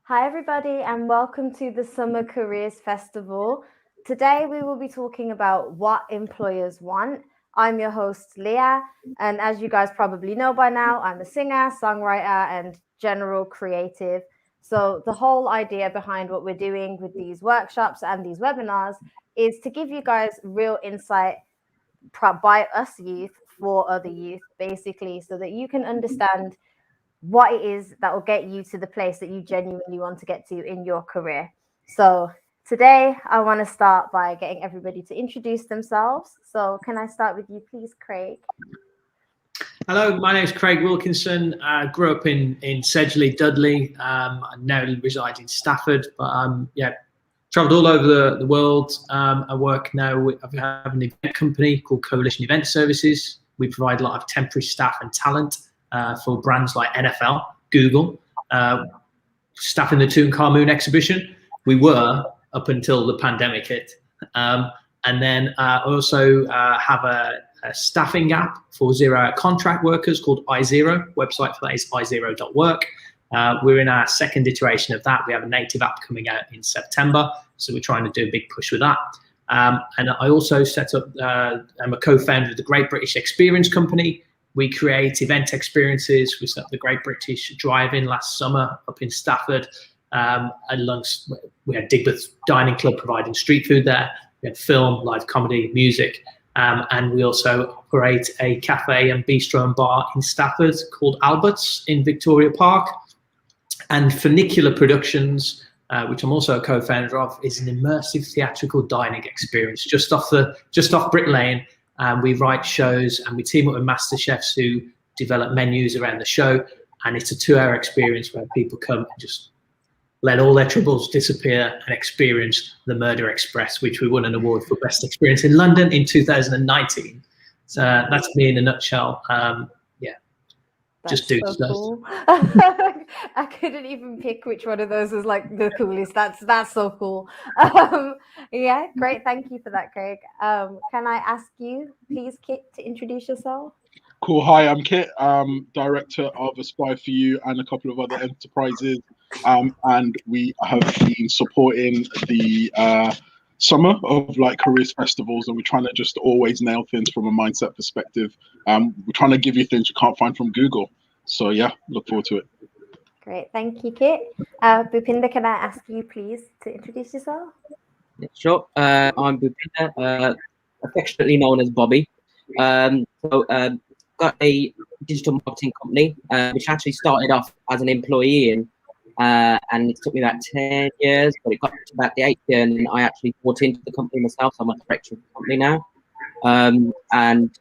Hi, everybody, and welcome to the Summer Careers Festival. Today, we will be talking about what employers want. I'm your host, Leah, and as you guys probably know by now, I'm a singer, songwriter, and general creative. So, the whole idea behind what we're doing with these workshops and these webinars is to give you guys real insight by us youth for other youth, basically, so that you can understand what it is that will get you to the place that you genuinely want to get to in your career. So today I want to start by getting everybody to introduce themselves. So can I start with you, please, Craig? Hello, my name is Craig Wilkinson. I grew up in Sedgley, Dudley. I now reside in Stafford, but traveled all over the world. I work now I have an event company called Coalition Event Services. We provide a lot of temporary staff and talent for brands like NFL, Google, staffing the Tutankhamun exhibition. We were up until the pandemic hit. And then I also have a staffing app for zero-hour contract workers called iZero. Website for that is izero.work. We're in our second iteration of that. We have a native app coming out in September, so we're trying to do a big push with that. And I also set up, I'm a co-founder of the Great British Experience Company. We create event experiences. We set up the Great British Drive-In last summer up in Stafford. We had Digbeth Dining Club providing street food there. We had film, live comedy, music. And we also operate a cafe and bistro and bar in Stafford called Albert's in Victoria Park. And Funicular Productions, which I'm also a co-founder of, is an immersive theatrical dining experience just off Brick Lane. We write shows and we team up with master chefs who develop menus around the show. And it's a 2-hour experience where people come and just let all their troubles disappear and experience the Murder Express, which we won an award for Best Experience in London in 2019. So that's me in a nutshell. That's just do so stuff. cool. I couldn't even pick which one of those was like the coolest. That's so cool. Yeah, great. Thank you for that, Craig. Can I ask you, please, Kit, to introduce yourself? Cool. Hi, I'm Kit. Director of Aspire for You and a couple of other enterprises. And we have been supporting the summer of like careers festivals, and we're trying to just always nail things from a mindset perspective. We're trying to give you things you can't find from Google. So yeah, look forward to it. Great, thank you, Kit. Bhupinder, can I ask you please to introduce yourself? Yeah, sure. I'm Bhupinder, affectionately known as Bobby. Got a digital marketing company, which actually started off as an employee and it took me about 10 years, but it got to about the 8th year, and I actually bought into the company myself. So I'm a director of the company now, and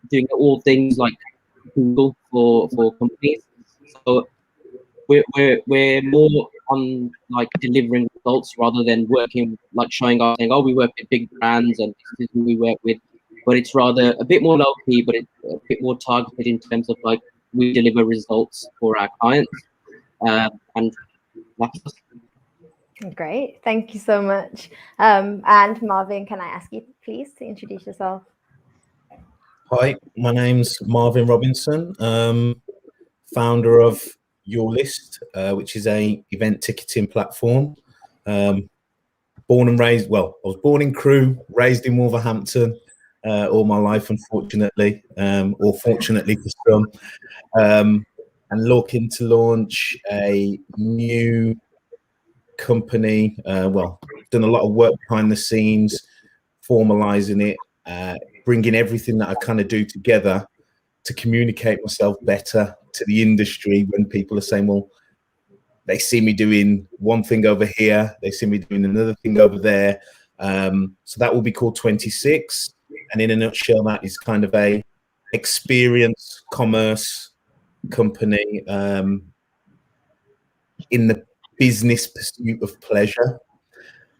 doing all things like Google for companies. So we're more on like delivering results rather than working like showing off, saying, oh, we work with big brands and this is who we work with. But it's rather a bit more low key, but it's a bit more targeted in terms of like we deliver results for our clients. And that's great. Thank you so much. And Marvin, can I ask you please to introduce yourself? Hi, my name's Marvin Robinson, founder of Your List, which is a event ticketing platform. Born and raised, I was born in Crewe, raised in Wolverhampton all my life, unfortunately, or fortunately for some. And looking to launch a new company. Done a lot of work behind the scenes, formalizing it, bringing everything that I kind of do together to communicate myself better to the industry when people are saying, well, they see me doing one thing over here, they see me doing another thing over there. So that will be called 26. And in a nutshell, that is kind of a experience commerce company in the business pursuit of pleasure.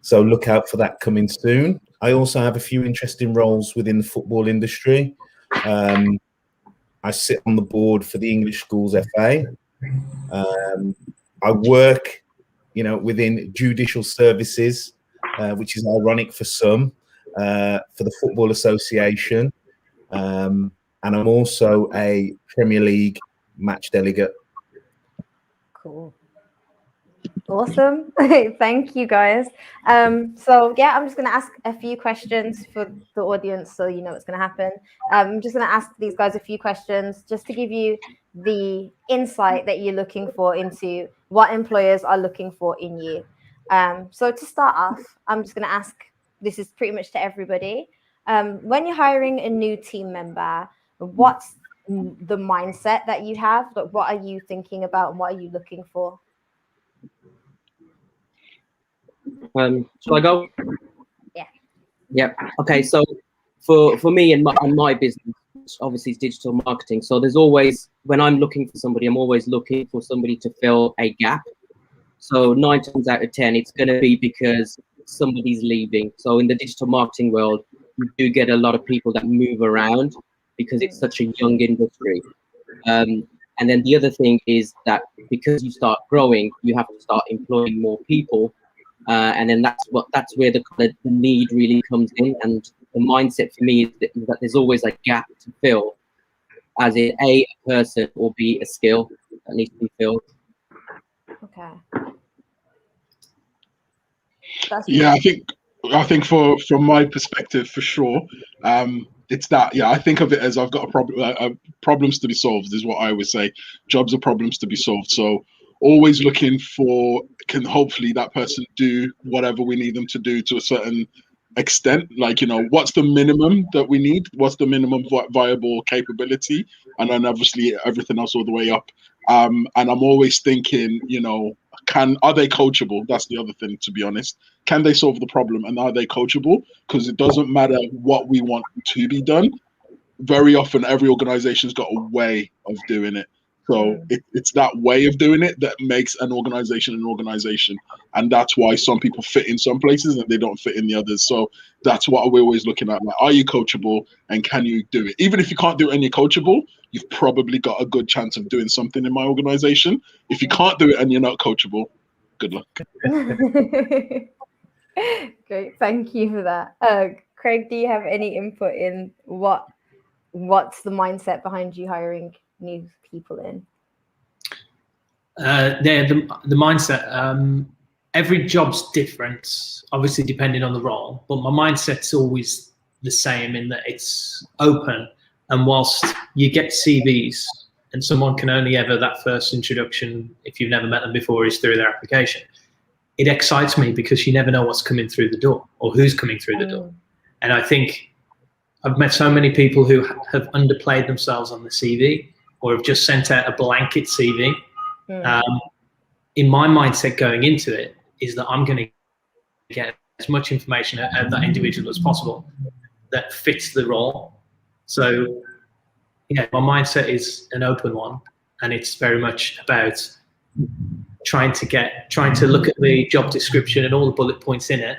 So look out for that coming soon. I also have a few interesting roles within the football industry. I sit on the board for the English Schools FA. I work, within judicial services, which is ironic for some, for the Football Association. And I'm also a Premier League match delegate. Cool. Awesome. Thank you, guys. So yeah, I'm just going to ask a few questions for the audience so you know what's going to happen. I'm just going to ask these guys a few questions just to give you the insight that you're looking for into what employers are looking for in you. So to start off, I'm just going to ask, this is pretty much to everybody. When you're hiring a new team member, what's the mindset that you have? Like, what are you thinking about and what are you looking for? Shall I go? Yeah. Yeah. Okay. So for me and my business, obviously it's digital marketing. So there's always, when I'm looking for somebody, I'm always looking for somebody to fill a gap. So 9 times out of 10, it's going to be because somebody's leaving. So in the digital marketing world, you do get a lot of people that move around because it's such a young industry. And then the other thing is that because you start growing, you have to start employing more people. And then that's where the need really comes in. And the mindset for me is that there's always a gap to fill, as in a person or B, a skill that needs to be filled. Okay. Yeah, I think from my perspective, for sure, it's that. Yeah, I think of it as I've got a problem. Problems to be solved is what I always say. Jobs are problems to be solved. So always looking for, can hopefully that person do whatever we need them to do to a certain extent. Like, what's the minimum that we need? What's the minimum viable capability? And then obviously everything else all the way up. And I'm always thinking, are they coachable? That's the other thing, to be honest. Can they solve the problem, and are they coachable? Because it doesn't matter what we want to be done. Very often, every organization's got a way of doing it. So it's that way of doing it that makes an organization. And that's why some people fit in some places and they don't fit in the others. So that's what we're always looking at. Like, are you coachable, and can you do it? Even if you can't do it and you're coachable, you've probably got a good chance of doing something in my organization. If you can't do it and you're not coachable, good luck. Great, thank you for that. Craig, do you have any input in what's the mindset behind you hiring new people in? The mindset. Every job's different, obviously depending on the role, but my mindset's always the same in that it's open. And whilst you get CVs, and someone can only ever, that first introduction, if you've never met them before, is through their application. It excites me because you never know what's coming through the door or who's coming through the door. And I think I've met so many people who have underplayed themselves on the CV or have just sent out a blanket CV. In my mindset going into it is that I'm going to get as much information out of that individual as possible that fits the role. So, yeah, my mindset is an open one, and it's very much about trying to look at the job description and all the bullet points in it,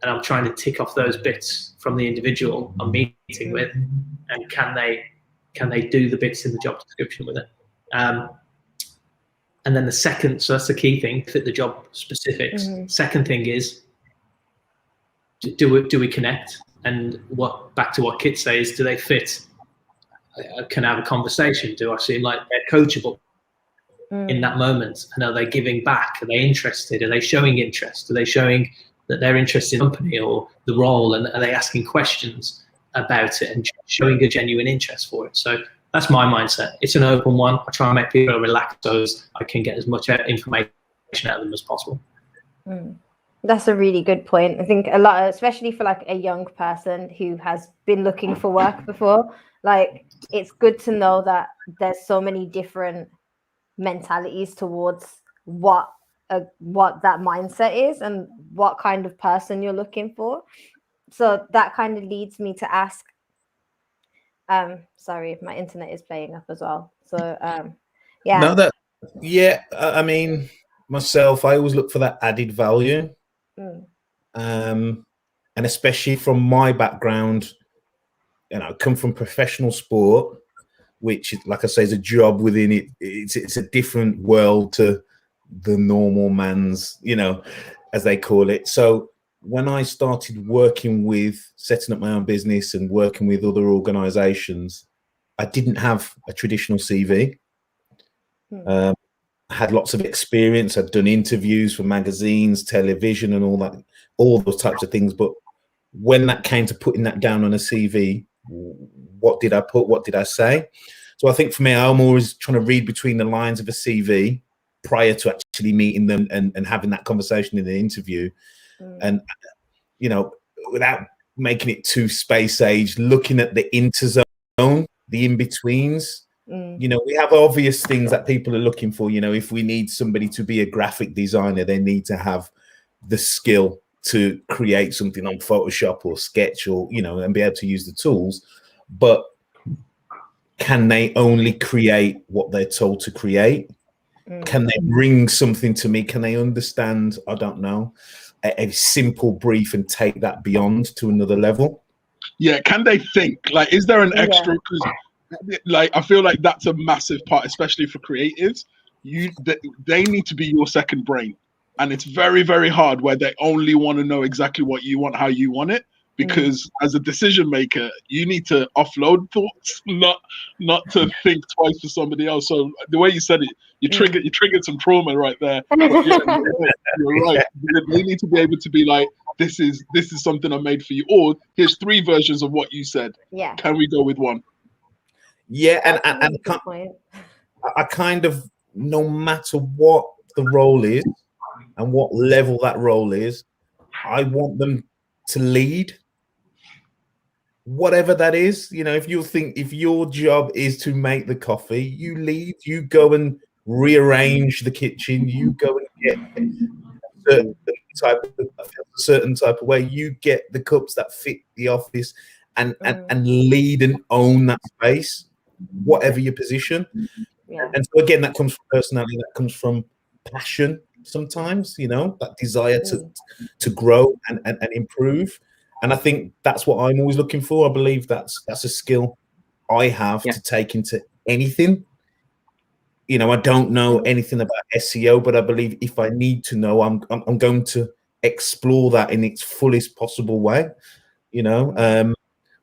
and I'm trying to tick off those bits from the individual I'm meeting with, and can they do the bits in the job description with it. And then the second, so that's the key thing, fit the job specifics. Second thing is, do we connect? And back to what Kit says, do they fit? Can I have a conversation? Do I seem like they're coachable in that moment? And are they giving back? Are they interested? Are they showing interest? Are they showing that they're interested in the company or the role? And are they asking questions about it and showing a genuine interest for it? So that's my mindset. It's an open one. I try and make people relax so I can get as much information out of them as possible. That's a really good point. I think a lot, especially for like a young person who has been looking for work before, like it's good to know that there's so many different mentalities towards what that mindset is and what kind of person you're looking for. So that kind of leads me to ask, sorry if my internet is playing up as well. So I mean, myself, I always look for that added value. And especially from my background, I come from professional sport, which, like I say, is a job within it. It's a different world to the normal man's, as they call it. So when I started working with setting up my own business and working with other organizations, I didn't have a traditional CV. had lots of experience. I'd done interviews for magazines, television, and all those types of things. But when that came to putting that down on a CV, what did I put? What did I say? So I think for me, I'm always trying to read between the lines of a CV prior to actually meeting them and having that conversation in the interview. And, you know, without making it too space age, looking at the interzone, the in-betweens. You know, we have obvious things that people are looking for. You know, if we need somebody to be a graphic designer, they need to have the skill to create something on Photoshop or Sketch, or, you know, and be able to use the tools. But can they only create what they're told to create? Can they bring something to me? Can they understand, I don't know, a simple brief and take that beyond to another level? Yeah, can they think? Like, is there an extra? Like, I feel like that's a massive part, especially for creatives. They need to be your second brain, and it's very, very hard where they only want to know exactly what you want, how you want it. Because as a decision maker, you need to offload thoughts, not to think twice for somebody else. So the way you said it, you triggered some trauma right there. But yeah, you're right. They need to be able to be like, this is something I made for you. Or here's 3 versions of what you said. Yeah. Can we go with one? Yeah, and I kind of, no matter what the role is and what level that role is, I want them to lead. Whatever that is, you know, if your job is to make the coffee, you lead, you go and rearrange the kitchen, you go and get a certain type of way, you get the cups that fit the office, and lead and own that space, whatever your position. And so again, that comes from personality, that comes from passion sometimes, you know, that desire to grow and improve. And I think that's what I'm always looking for. I believe that's a skill I have to take into anything. You know, I don't know anything about SEO, but I believe if I need to know, I'm going to explore that in its fullest possible way. You know,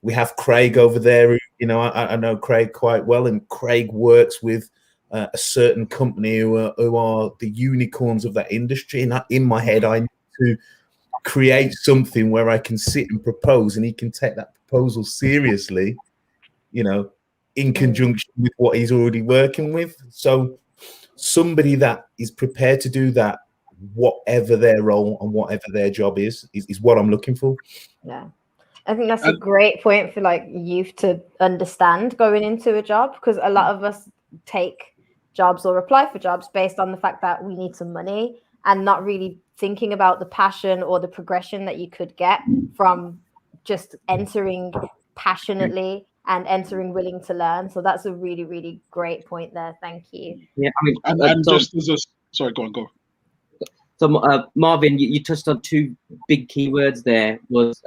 we have Craig over there. You know, I know Craig quite well, and Craig works with a certain company who are the unicorns of that industry. And in my head, I need to create something where I can sit and propose, and he can take that proposal seriously, you know, in conjunction with what he's already working with. So somebody that is prepared to do that, whatever their role and whatever their job is what I'm looking for. Yeah. I think that's a great point for like youth to understand going into a job, because a lot of us take jobs or apply for jobs based on the fact that we need some money, and not really thinking about the passion or the progression that you could get from just entering passionately and entering willing to learn. So that's a really, really great point there. Thank you. Yeah, I mean, and just as a sorry, go on. So Marvin, you touched on 2 big keywords there. Was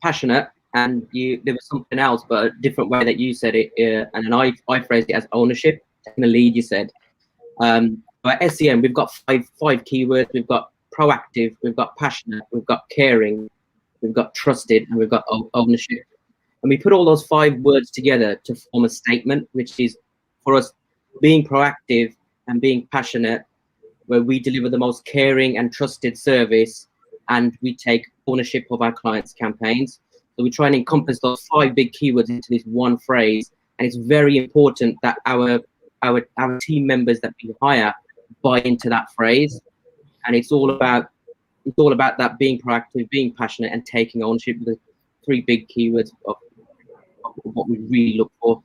passionate, and there was something else, but a different way that you said it, and then I phrased it as ownership, taking the lead. You said. At SEM, we've got five keywords. We've got proactive, we've got passionate, we've got caring, we've got trusted, and we've got ownership. And we put all those 5 words together to form a statement, which is for us being proactive and being passionate, where we deliver the most caring and trusted service, and we take ownership of our clients' campaigns. So we try and encompass those 5 big keywords into this one phrase. And it's very important that our team members that we hire buy into that phrase. And it's all about that being proactive, being passionate, and taking ownership of the 3 big keywords of what we really look for.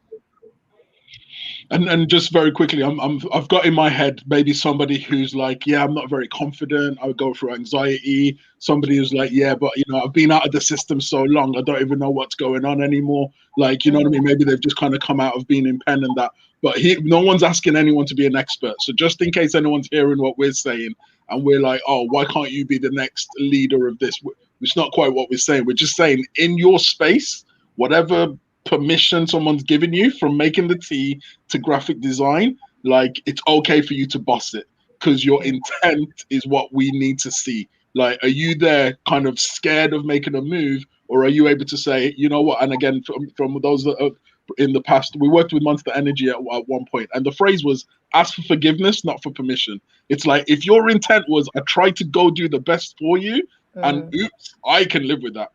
And just very quickly, I've got in my head maybe somebody who's like, yeah, I'm not very confident, I would go through anxiety. Somebody who's like, yeah, but you know, I've been out of the system so long, I don't even know what's going on anymore. Like, you know what I mean? Maybe they've just kind of come out of being in pen and that. But no one's asking anyone to be an expert. So just in case anyone's hearing what we're saying and we're like, oh, why can't you be the next leader of this? It's not quite what we're saying. We're just saying in your space, whatever permission someone's given you, from making the tea to graphic design, like, it's okay for you to boss it, because your intent is what we need to see. Like, are you there kind of scared of making a move, or are you able to say, you know what? And again, from those that are in the past, we worked with Monster Energy at one point, and the phrase was ask for forgiveness, not for permission. It's like, if your intent was, I tried to go do the best for you, and oops, I can live with that.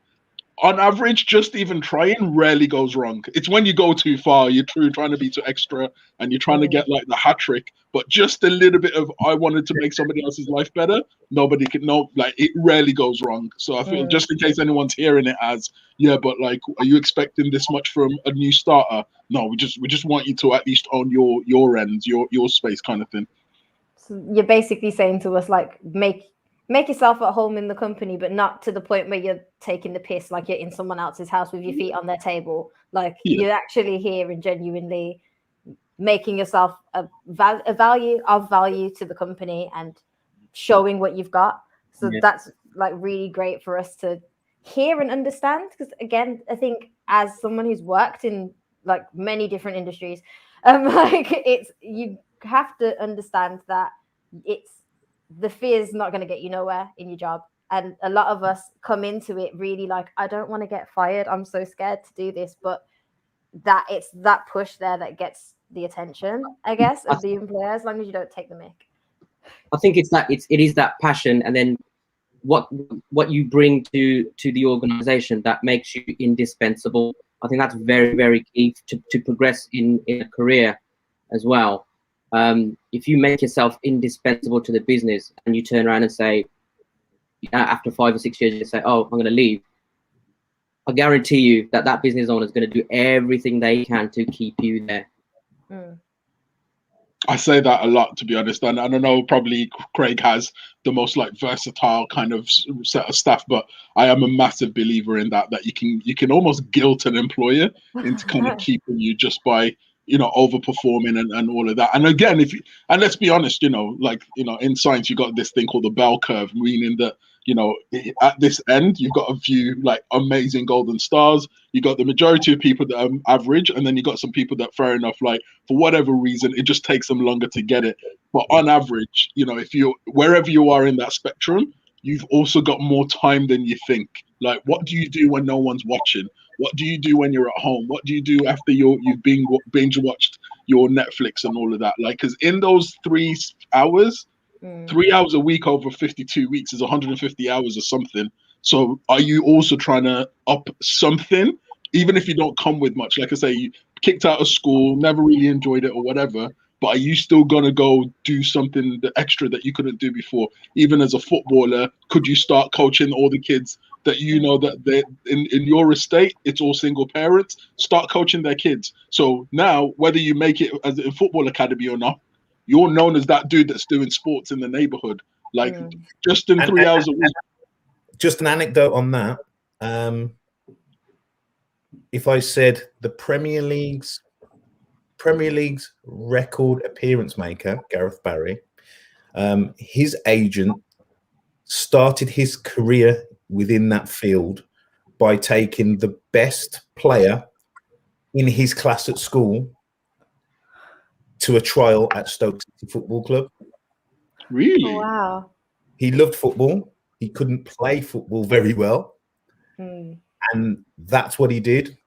On average, just even trying rarely goes wrong. It's when you go too far, you're trying to be too extra, and you're trying to get like the hat trick. But just a little bit of, I wanted to make somebody else's life better, nobody can know. Like, it rarely goes wrong. So I feel, just in case anyone's hearing it as, yeah, but like, are you expecting this much from a new starter? No, we just want you to at least own your ends, your space, kind of thing. So you're basically saying to us, like, make yourself at home in the company, but not to the point where you're taking the piss, like you're in someone else's house with your feet on their table. Like, you're actually here and genuinely making yourself a value to the company and showing what you've got. So that's like really great for us to hear and understand. Because again, I think as someone who's worked in like many different industries, like, you have to understand that the fear is not going to get you nowhere in your job. And a lot of us come into it really like, I don't want to get fired. I'm so scared to do this. But that it's that push there that gets the attention, I guess, of the employer, as long as you don't take the mick. I think it is that passion, and then what you bring to the organization that makes you indispensable. I think that's very, very key to progress in a career as well. If you make yourself indispensable to the business and you turn around and say, after 5 or 6 years, you say, oh, I'm going to leave, I guarantee you that business owner is going to do everything they can to keep you there. I say that a lot, to be honest, and I don't know, probably Craig has the most like versatile kind of set of staff, but I am a massive believer in that you can almost guilt an employer into kind of keeping you just by, you know, overperforming and all of that. And again, and let's be honest, you know, like, you know, in science, you got this thing called the bell curve, meaning that, you know, at this end, you've got a few like amazing golden stars. You got the majority of people that are average, and then you got some people that, fair enough, like for whatever reason, it just takes them longer to get it. But on average, you know, if you're wherever you are in that spectrum, you've also got more time than you think. Like, what do you do when no one's watching? What do you do when you're at home? What do you do after you've binge watched your Netflix and all of that? Like, because in those 3 hours, 3 hours a week over 52 weeks is 150 hours or something. So are you also trying to up something, even if you don't come with much? Like I say, you kicked out of school, never really enjoyed it or whatever, but are you still going to go do something the extra that you couldn't do before? Even as a footballer, could you start coaching all the kids that you know that they in your estate, it's all single parents, start coaching their kids. So now, whether you make it as a football academy or not, you're known as that dude that's doing sports in the neighborhood. Like, just in 3 hours a week. Just an anecdote on that. If I said the Premier League's record appearance maker, Gareth Barry, his agent started his career within that field by taking the best player in his class at school to a trial at Stoke City Football Club. Really? Oh, wow. He loved football. He couldn't play football very well. And that's what he did.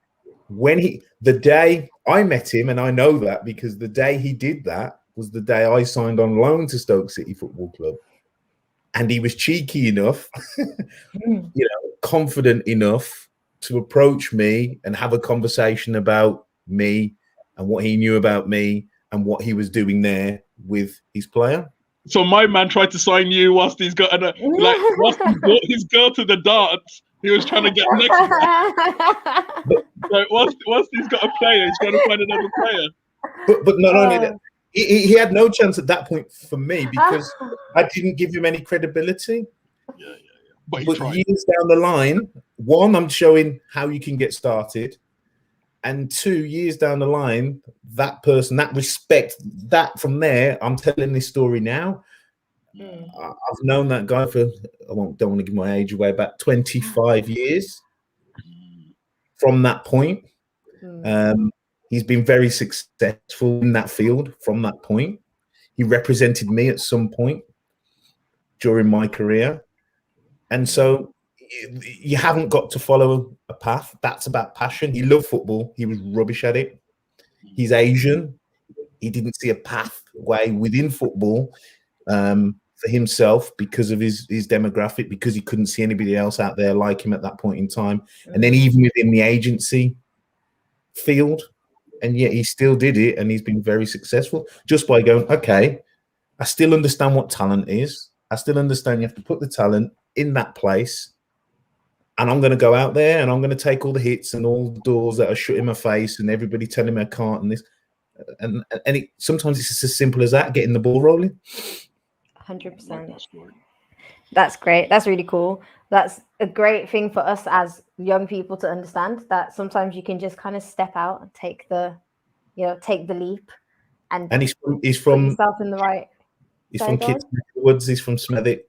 The day I met him, and I know that because the day he did that was the day I signed on loan to Stoke City Football Club. And he was cheeky enough, you know, confident enough to approach me and have a conversation about me and what he knew about me and what he was doing there with his player. So my man tried to sign you whilst he's got whilst he brought his girl to the darts, he was trying to get next to her. Like, whilst he's got a player, he's trying to find another player. But not only that, he had no chance at that point for me because I didn't give him any credibility. Yeah. But years down the line, one, I'm showing how you can get started. And 2 years down the line, that person, that respect, that from there, I'm telling this story now. I've known that guy for, don't want to give my age away, about 25 years from that point. He's been very successful in that field from that point. He represented me at some point during my career. And so you haven't got to follow a path. That's about passion. He loved football. He was rubbish at it. He's Asian. he didn't see a pathway within football for himself because of his demographic, because he couldn't see anybody else out there like him at that point in time. And then even within the agency field, and yet he still did it, and he's been very successful just by going, okay, I still understand what talent is. I still understand you have to put the talent in that place, and I'm going to go out there and I'm going to take all the hits and all the doors that are shut in my face and everybody telling me I can't and this. And sometimes it's just as simple as that, getting the ball rolling. 100%. That's great. That's really cool. That's a great thing for us as young people to understand, that sometimes you can just kind of step out and take the leap and he's from put yourself in the right. He's from Kids Woods. He's from Smethwick.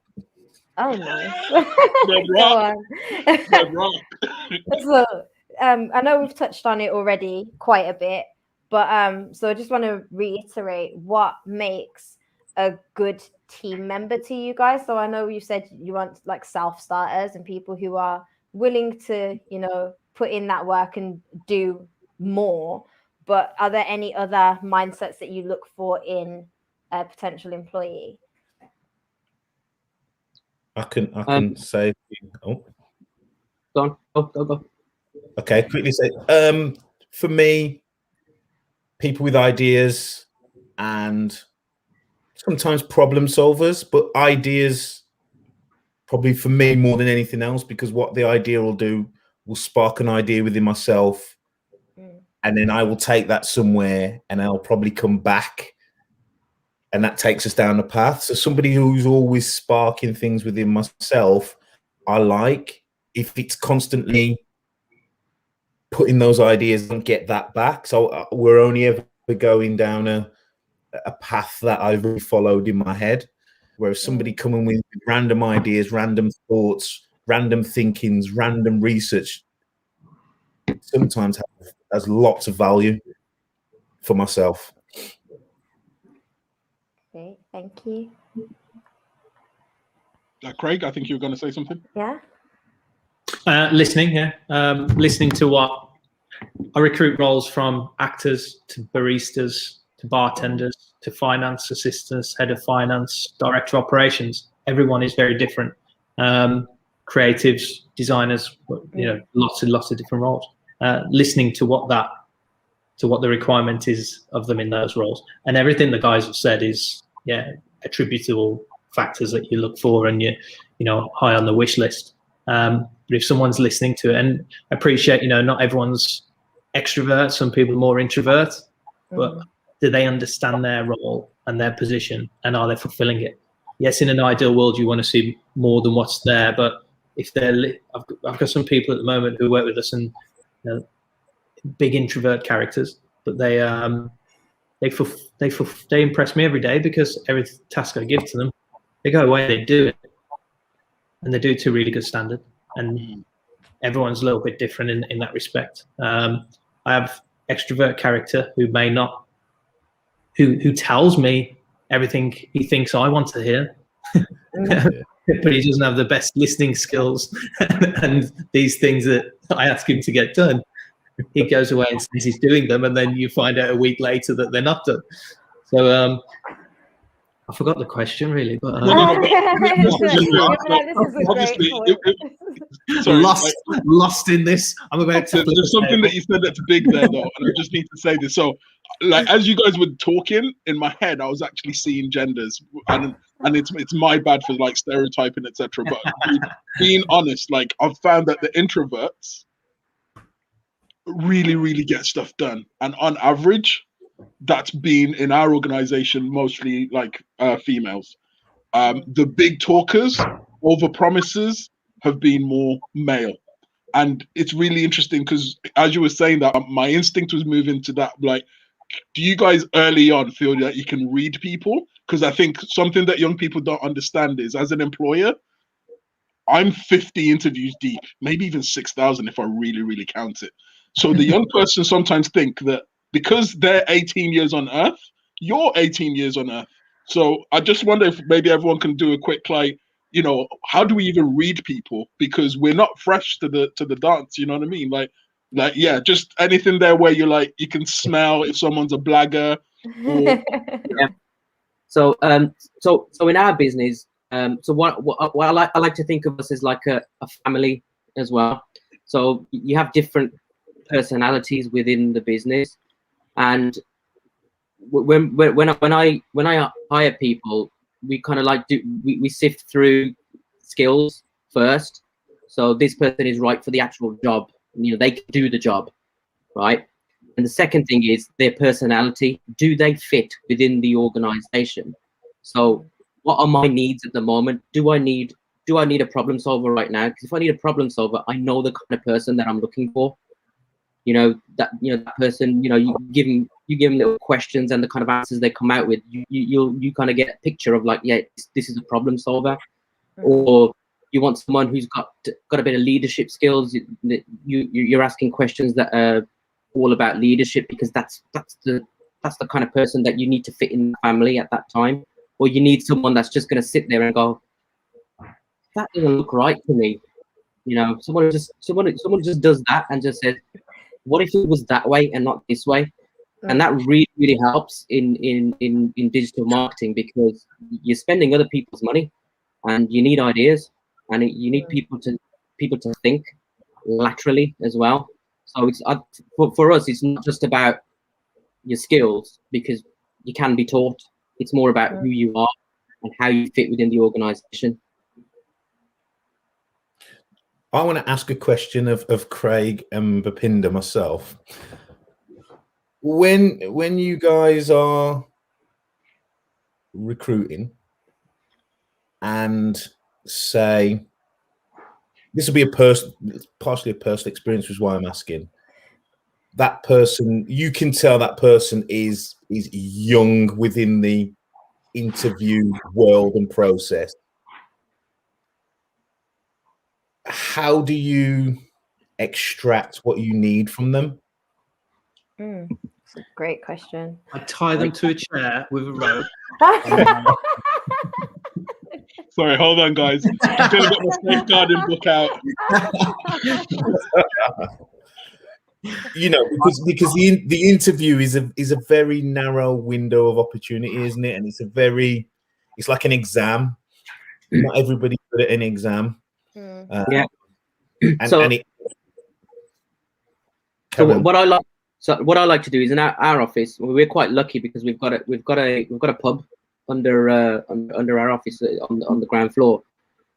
Oh, nice. Go on. So, I know we've touched on it already quite a bit, but so I just want to reiterate what makes a good team member to you guys. So I know you said you want like self-starters and people who are willing to, put in that work and do more. But are there any other mindsets that you look for in a potential employee? I can say. Oh, go on. Go. Okay, quickly say. For me, people with ideas and sometimes problem solvers, but ideas probably for me more than anything else, because what the idea will do will spark an idea within myself, and then I will take that somewhere, and I'll probably come back. And that takes us down the path. So somebody who's always sparking things within myself, I like. If it's constantly putting those ideas and get that back. So we're only ever going down a path that I've really followed in my head. Whereas somebody coming with random ideas, random thoughts, random thinkings, random research, sometimes has lots of value for myself. Great, thank you. Craig, I think you were going to say something. Yeah. Listening, listening to what I recruit roles from actors to baristas to bartenders to finance assistants, head of finance, director of operations. Everyone is very different. Creatives, designers, lots of different roles. Listening to what the requirement is of them in those roles, and everything the guys have said is attributable factors that you look for and you high on the wish list. But if someone's listening to it, and I appreciate not everyone's extrovert, some people are more introvert, but do they understand their role and their position, and are they fulfilling it? Yes, in an ideal world you want to see more than what's there, but if I've got some people at the moment who work with us and big introvert characters, but they impress me every day, because every task I give to them, they go away, they do it, and they do it to a really good standard. And everyone's a little bit different in that respect. I have extrovert character who may not, who tells me everything he thinks I want to hear, but he doesn't have the best listening skills and these things that I ask him to get done. He goes away and says he's doing them, and then you find out a week later that they're not done. So I forgot the question really, but lost in this. I'm about to. There's something that you said that's big there, though, and I just need to say this. So, like, as you guys were talking, in my head, I was actually seeing genders, and it's my bad for like stereotyping, etc. But being honest, like, I've found that the introverts really get stuff done, and on average, that's been in our organization mostly like females. The big talkers, over promises, have been more male, and it's really interesting because as you were saying that, my instinct was moving to that. Like, do you guys early on feel that you can read people? Because I think something that young people don't understand is, as an employer, I'm 50 interviews deep, maybe even 6,000 if I really count it. So the young person sometimes think that because they're 18 years on Earth, you're 18 years on Earth. So I just wonder if maybe everyone can do a quick, like, how do we even read people? Because we're not fresh to the dance, what I mean? Like, yeah, just anything there where you're like, you can smell if someone's a blagger, Yeah. So in our business, so what I like to think of us as like a family as well. So you have different personalities within the business, and when I hire people, we kind of like we sift through skills first. So this person is right for the actual job. You know, they can do the job, right? And the second thing is their personality. Do they fit within the organization? So what are my needs at the moment? Do I need a problem solver right now? Because if I need a problem solver, I know the kind of person that I'm looking for. That person, you give them little questions, and the kind of answers they come out with, you kind of get a picture of like, yeah, this is a problem solver. Or you want someone who's got a bit of leadership skills. You're asking questions that are all about leadership, because that's the kind of person that you need to fit in the family at that time. Or you need someone that's just going to sit there and go, that doesn't look right to me. Someone who just does that and just says, what if it was that way and not this way? And that really, really helps in digital marketing, because you're spending other people's money, and you need ideas, and you need people to think laterally as well. So it's for us, it's not just about your skills, because you can be taught. It's more about who you are and how you fit within the organization. I want to ask a question of Craig and Bartender myself. When you guys are recruiting, and say, this will be partially a personal experience, is why I'm asking. That person, you can tell that person is young within the interview world and process. How do you extract what you need from them? That's a great question. I tie them to a chair with a rope. Sorry, hold on, guys. I'm going to get my safeguarding book out. Because the interview is a very narrow window of opportunity, isn't it? And it's like an exam. Not everybody's good at an exam. Yeah. So what I like to do is, in our office, we're quite lucky because we've got a pub under our office on the ground floor.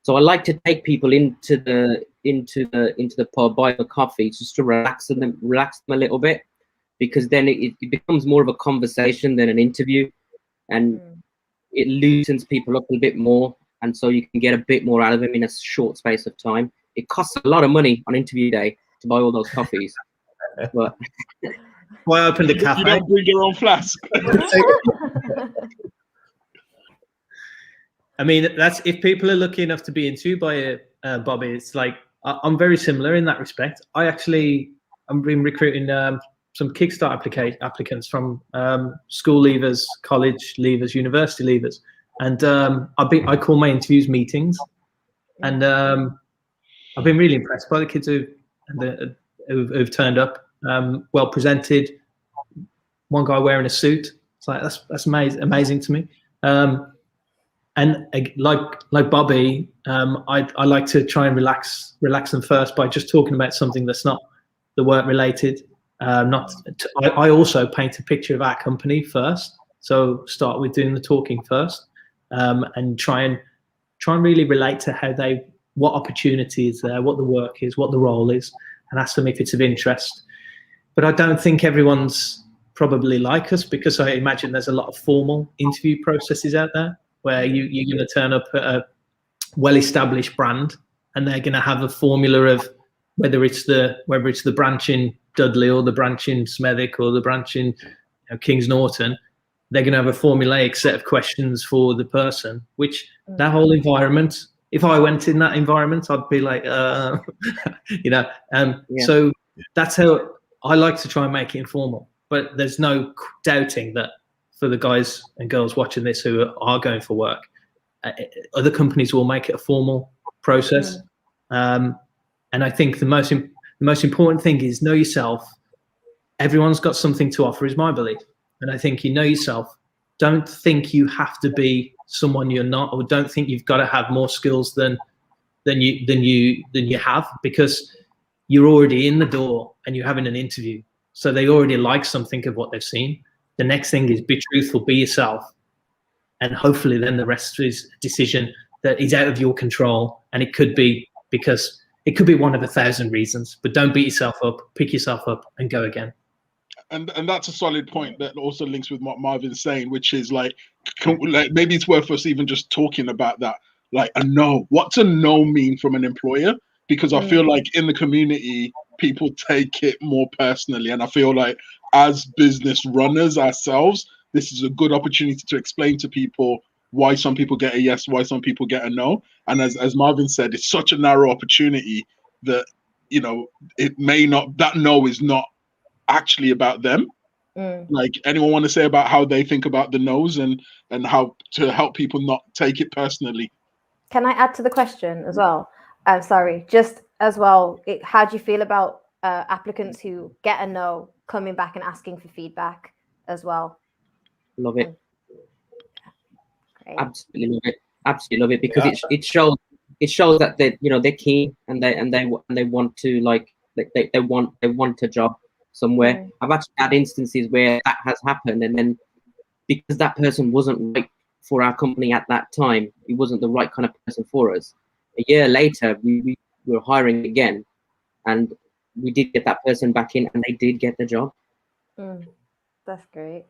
So I like to take people into the pub, buy a coffee, just to relax them a little bit, because then it becomes more of a conversation than an interview, and it loosens people up a bit more, and so you can get a bit more out of them in a short space of time. It costs a lot of money on interview day to buy all those coffees, but I opened a cafe. You don't bring your own flask. I mean, that's if people are lucky enough to be interviewed by Bobby. It's like I'm very similar in that respect. I'm been recruiting some Kickstart applicants from school leavers, college leavers, university leavers, and I call my interviews meetings, and I've been really impressed by the kids who've turned up, well presented. One guy wearing a suit. It's like that's amazing to me. And like Bobby, I like to try and relax them first by just talking about something that's not the work related. I also paint a picture of our company first, so start with doing the talking first, and try and really relate to what opportunity is there, what the work is, what the role is, and ask them if it's of interest. But I don't think everyone's probably like us, because I imagine there's a lot of formal interview processes out there, where you're going to turn up at a well-established brand, and they're going to have a formula of whether it's the branch in Dudley, or the branch in Smethwick, or the branch in Kings Norton. They're going to have a formulaic set of questions for the person, which that whole environment, if I went in that environment, I'd be like, So that's how I like to try and make it informal. But there's no doubting that for the guys and girls watching this who are going for work, other companies will make it a formal process. And I think the most important thing is know yourself. Everyone's got something to offer, is my belief. and I think you know yourself. Don't think you have to be someone you're not, or don't think you've got to have more skills than you have, because you're already in the door and you're having an interview. So they already like something of what they've seen. The next thing is be truthful, be yourself, and hopefully then the rest is a decision that is out of your control. And it could be because it could be one of 1,000 reasons, but don't beat yourself up, pick yourself up and go again. And that's a solid point that also links with what Marvin's saying, which is like maybe it's worth us even just talking about that. Like a no. What's a no mean from an employer? Because I feel like in the community, people take it more personally. And I feel like as business runners ourselves, this is a good opportunity to explain to people why some people get a yes, why some people get a no. And as Marvin said, it's such a narrow opportunity that, you know, it may not, that no is not actually about them. Like, anyone want to say about how they think about the no's and how to help people not take it personally? Can I add to the question as well? Sorry, just as well, how do you feel about applicants who get a no coming back and asking for feedback as well? Love it. Great. Absolutely love it. Absolutely love it, because it shows that they're keen and they want to, like, they want a job somewhere. I've actually had instances where that has happened, and then because that person wasn't right for our company at that time, he wasn't the right kind of person for us. A year later, we were hiring again, and we did get that person back in, and they did get the job. That's great.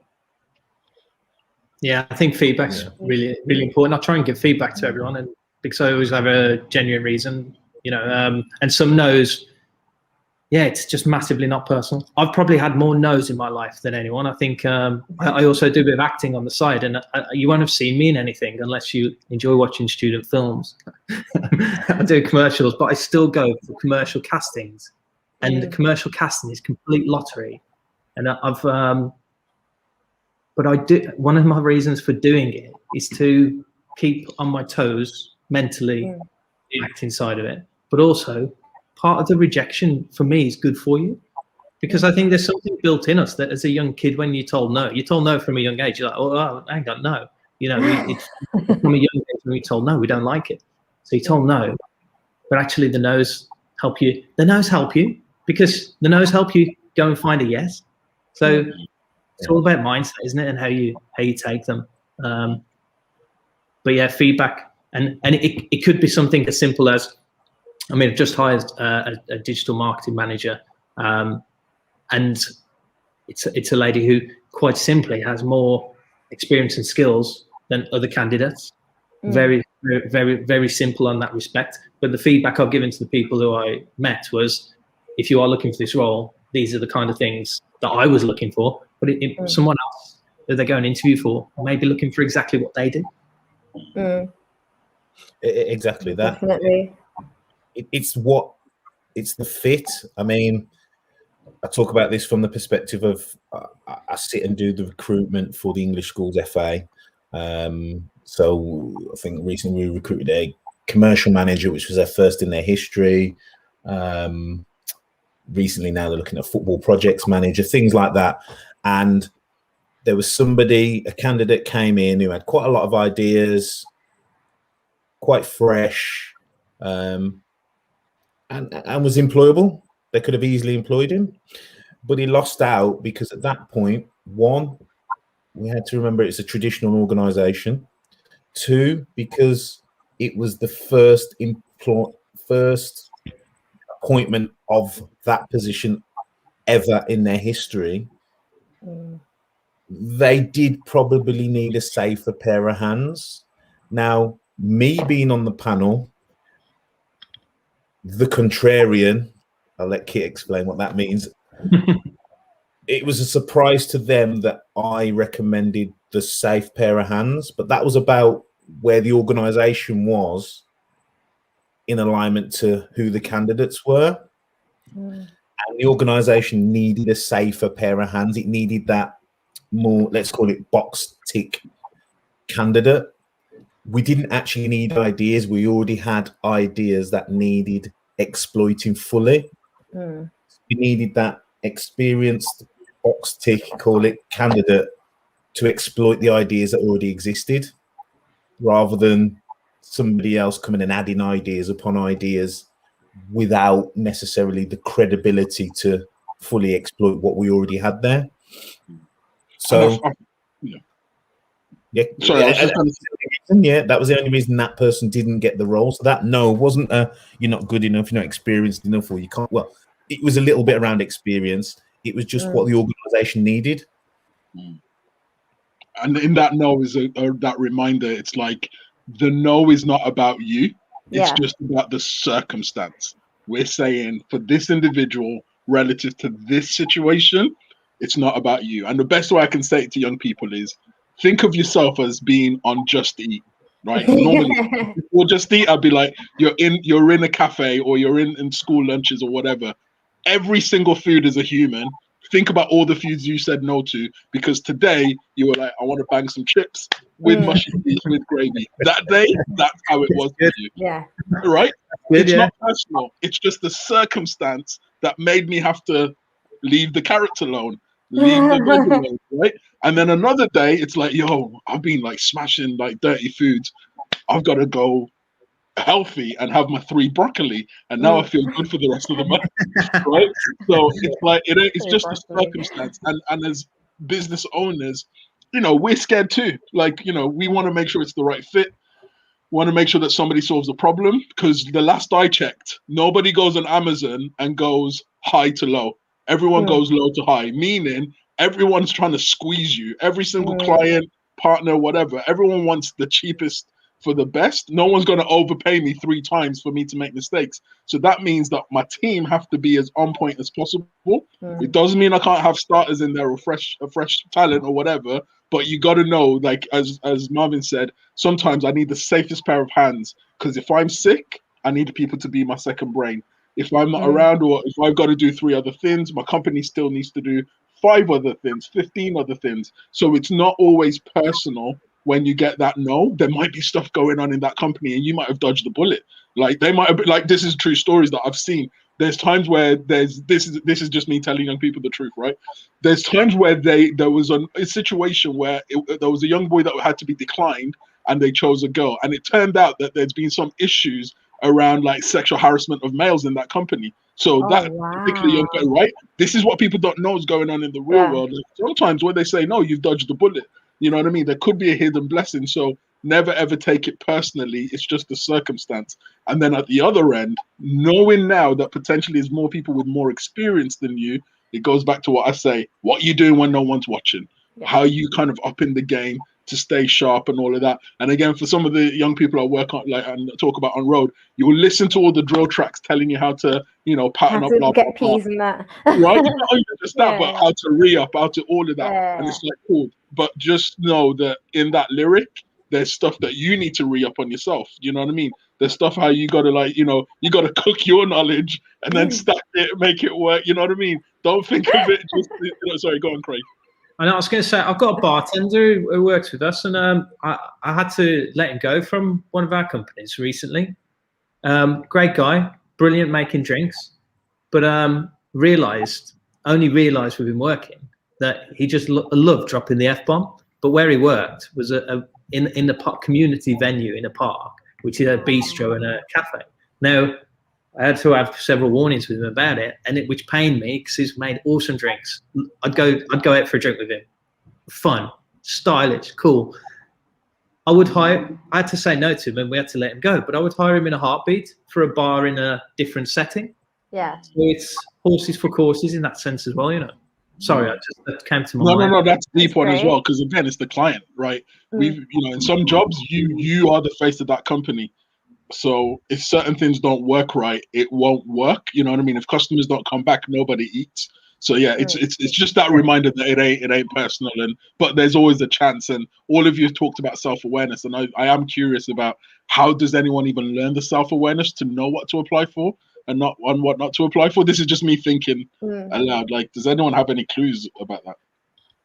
Yeah, I think feedback's really, really important. I try and give feedback to everyone, and because I always have a genuine reason, you know, and some no's, yeah, it's just massively not personal. I've probably had more no's in my life than anyone. I think I also do a bit of acting on the side, and you won't have seen me in anything unless you enjoy watching student films. I do commercials, but I still go for commercial castings, and the commercial casting is complete lottery. And but I do. One of my reasons for doing it is to keep on my toes mentally, the acting side of it, but also part of the rejection for me is good for you, because I think there's something built in us that as a young kid, when you're told no from a young age, you're like, oh, I ain't got no. You know, it's from a young age when you're told no, we don't like it. So you're told no, but actually the no's help you. The no's help you because the no's help you go and find a yes. So it's all about mindset, isn't it, and how you take them. But yeah, feedback, and it could be something as simple as, I mean, I've just hired a digital marketing manager, and it's a lady who quite simply has more experience and skills than other candidates. Very, very, very, very simple on that respect. But the feedback I've given to the people who I met was, if you are looking for this role, these are the kind of things that I was looking for. But someone else that they go and interview for may be looking for exactly what they do. Exactly that. Definitely. It's the fit. I mean, I talk about this from the perspective of I sit and do the recruitment for the English Schools FA. So I think recently we recruited a commercial manager, which was their first in their history. Recently now they're looking at football projects manager, things like that. And there was a candidate came in who had quite a lot of ideas, quite fresh, and was employable. They could have easily employed him, but he lost out because at that point, one, we had to remember it's a traditional organisation. Two, because it was the first appointment of that position ever in their history. They did probably need a safer pair of hands. Now, me being on the panel, the contrarian, I'll let Kit explain what that means. It was a surprise to them that I recommended the safe pair of hands, but that was about where the organisation was in alignment to who the candidates were. And the organisation needed a safer pair of hands. It needed that more, let's call it box tick candidate. We didn't actually need ideas. We already had ideas that needed exploiting fully. We needed that experienced box tick, call it, candidate to exploit the ideas that already existed, rather than somebody else coming and adding ideas upon ideas without necessarily the credibility to fully exploit what we already had there. So, yeah, sorry, I was just that was the only reason that person didn't get the role. So that no wasn't you're not good enough, you're not experienced enough, or you can't. Well, it was a little bit around experience. It was just what the organization needed. And in that no is that reminder. It's like the no is not about you. It's just about the circumstance. We're saying for this individual relative to this situation, it's not about you. And the best way I can say it to young people is think of yourself as being on Just Eat, right? Normally, before Just Eat, I'd be like, you're in a cafe or you're in school lunches or whatever. Every single food is a human. Think about all the foods you said no to, because today you were like, I want to bang some chips with mushy peas with gravy. That day, that's how it was for you. Yeah. Right? Good, it's not personal. It's just the circumstance that made me have to leave the carrots alone, leave the veg alone, right? And then another day, it's like, yo, I've been like smashing like dirty foods. I've got to go healthy and have my 3 broccoli, and now I feel good for the rest of the month, right? So it's like it's just a circumstance, and as business owners, we're scared too. Like, we want to make sure it's the right fit. Want to make sure that somebody solves the problem, because the last I checked, nobody goes on Amazon and goes high to low. Everyone goes low to high, meaning everyone's trying to squeeze you. Every single client, partner, whatever, everyone wants the cheapest for the best. No one's going to overpay me 3 times for me to make mistakes. So that means that my team have to be as on point as possible. It doesn't mean I can't have starters in there or fresh talent or whatever, but you got to know, like as Marvin said, sometimes I need the safest pair of hands, because if I'm sick, I need people to be my second brain. If I'm not around, or if I've got to do 3 other things, my company still needs to do 5 other things, 15 other things. So it's not always personal. When you get that no, there might be stuff going on in that company and you might have dodged the bullet. Like they might have been, like, this is true stories that I've seen. There's times where this is just me telling young people the truth, right? There's times where there was a situation where there was a young boy that had to be declined and they chose a girl. And it turned out that there's been some issues around like sexual harassment of males in that company. So particular young guy, right? This is what people don't know is going on in the real world. Like, sometimes when they say no, you've dodged the bullet. You know what I mean? There could be a hidden blessing. So never ever take it personally. It's just a circumstance. And then at the other end, knowing now that potentially there's more people with more experience than you, it goes back to what I say. What are you doing when no one's watching? How are you kind of up in the game to stay sharp and all of that? And again, for some of the young people I work on, like, and talk about on road, you will listen to all the drill tracks telling you how to, pattern up, blah, get peas and that. Right? Not only just that, but how to re-up, how to all of that. And it's like, cool. But just know that in that lyric, there's stuff that you need to re-up on yourself. You know what I mean? There's stuff how you got to, like, you got to cook your knowledge and then stack it, make it work. You know what I mean? Don't think of it just, sorry, go on, Craig. I know, I was going to say, I've got a bartender who works with us, and I had to let him go from one of our companies recently. Great guy, brilliant making drinks, but only realised we've been working that he just loved dropping the F-bomb. But where he worked was in the community venue in a park, which is a bistro and a cafe. Now, I had to have several warnings with him about it, which pained me because he's made awesome drinks. I'd go out for a drink with him. Fun, stylish, cool. I had to say no to him and we had to let him go, but I would hire him in a heartbeat for a bar in a different setting. Yeah. So it's horses for courses in that sense as well, Sorry, that came to my mind. No, that's a deep one as well, because again, it's the client, right? We've, in some jobs, you are the face of that company. So if certain things don't work right, it won't work. You know what I mean? If customers don't come back, nobody eats. So yeah, it's just that reminder that it ain't personal, but there's always a chance. And all of you have talked about self-awareness, and I am curious about how does anyone even learn the self-awareness to know what to apply for and what not to apply for? This is just me thinking aloud. Like, does anyone have any clues about that?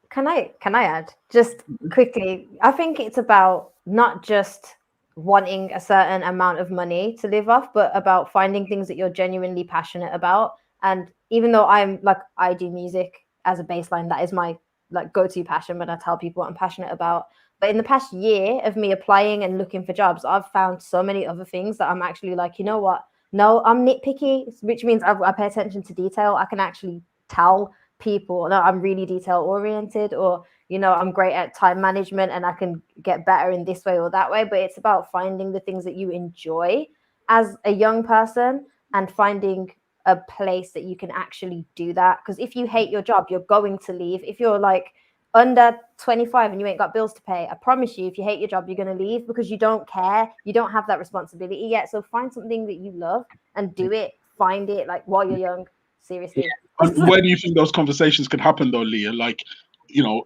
Can I add just quickly? I think it's about not just wanting a certain amount of money to live off, but about finding things that you're genuinely passionate about. And even though I do music as a baseline, that is my like go-to passion when I tell people what I'm passionate about. But in the past year of me applying and looking for jobs, I've found so many other things that I'm actually like, you know what? No, I'm nitpicky, which means I pay attention to detail. I can actually tell people, no, I'm really detail oriented, or, you know, I'm great at time management and I can get better in this way or that way. But it's about finding the things that you enjoy as a young person and finding a place that you can actually do that. Because if you hate your job, you're going to leave. If you're like under 25 and you ain't got bills to pay, I promise you, if you hate your job, you're going to leave because you don't care. You don't have that responsibility yet. So find something that you love and do it. Find it like while you're young. Seriously. Yeah. And where do you think those conversations could happen though, Leah? Like, you know,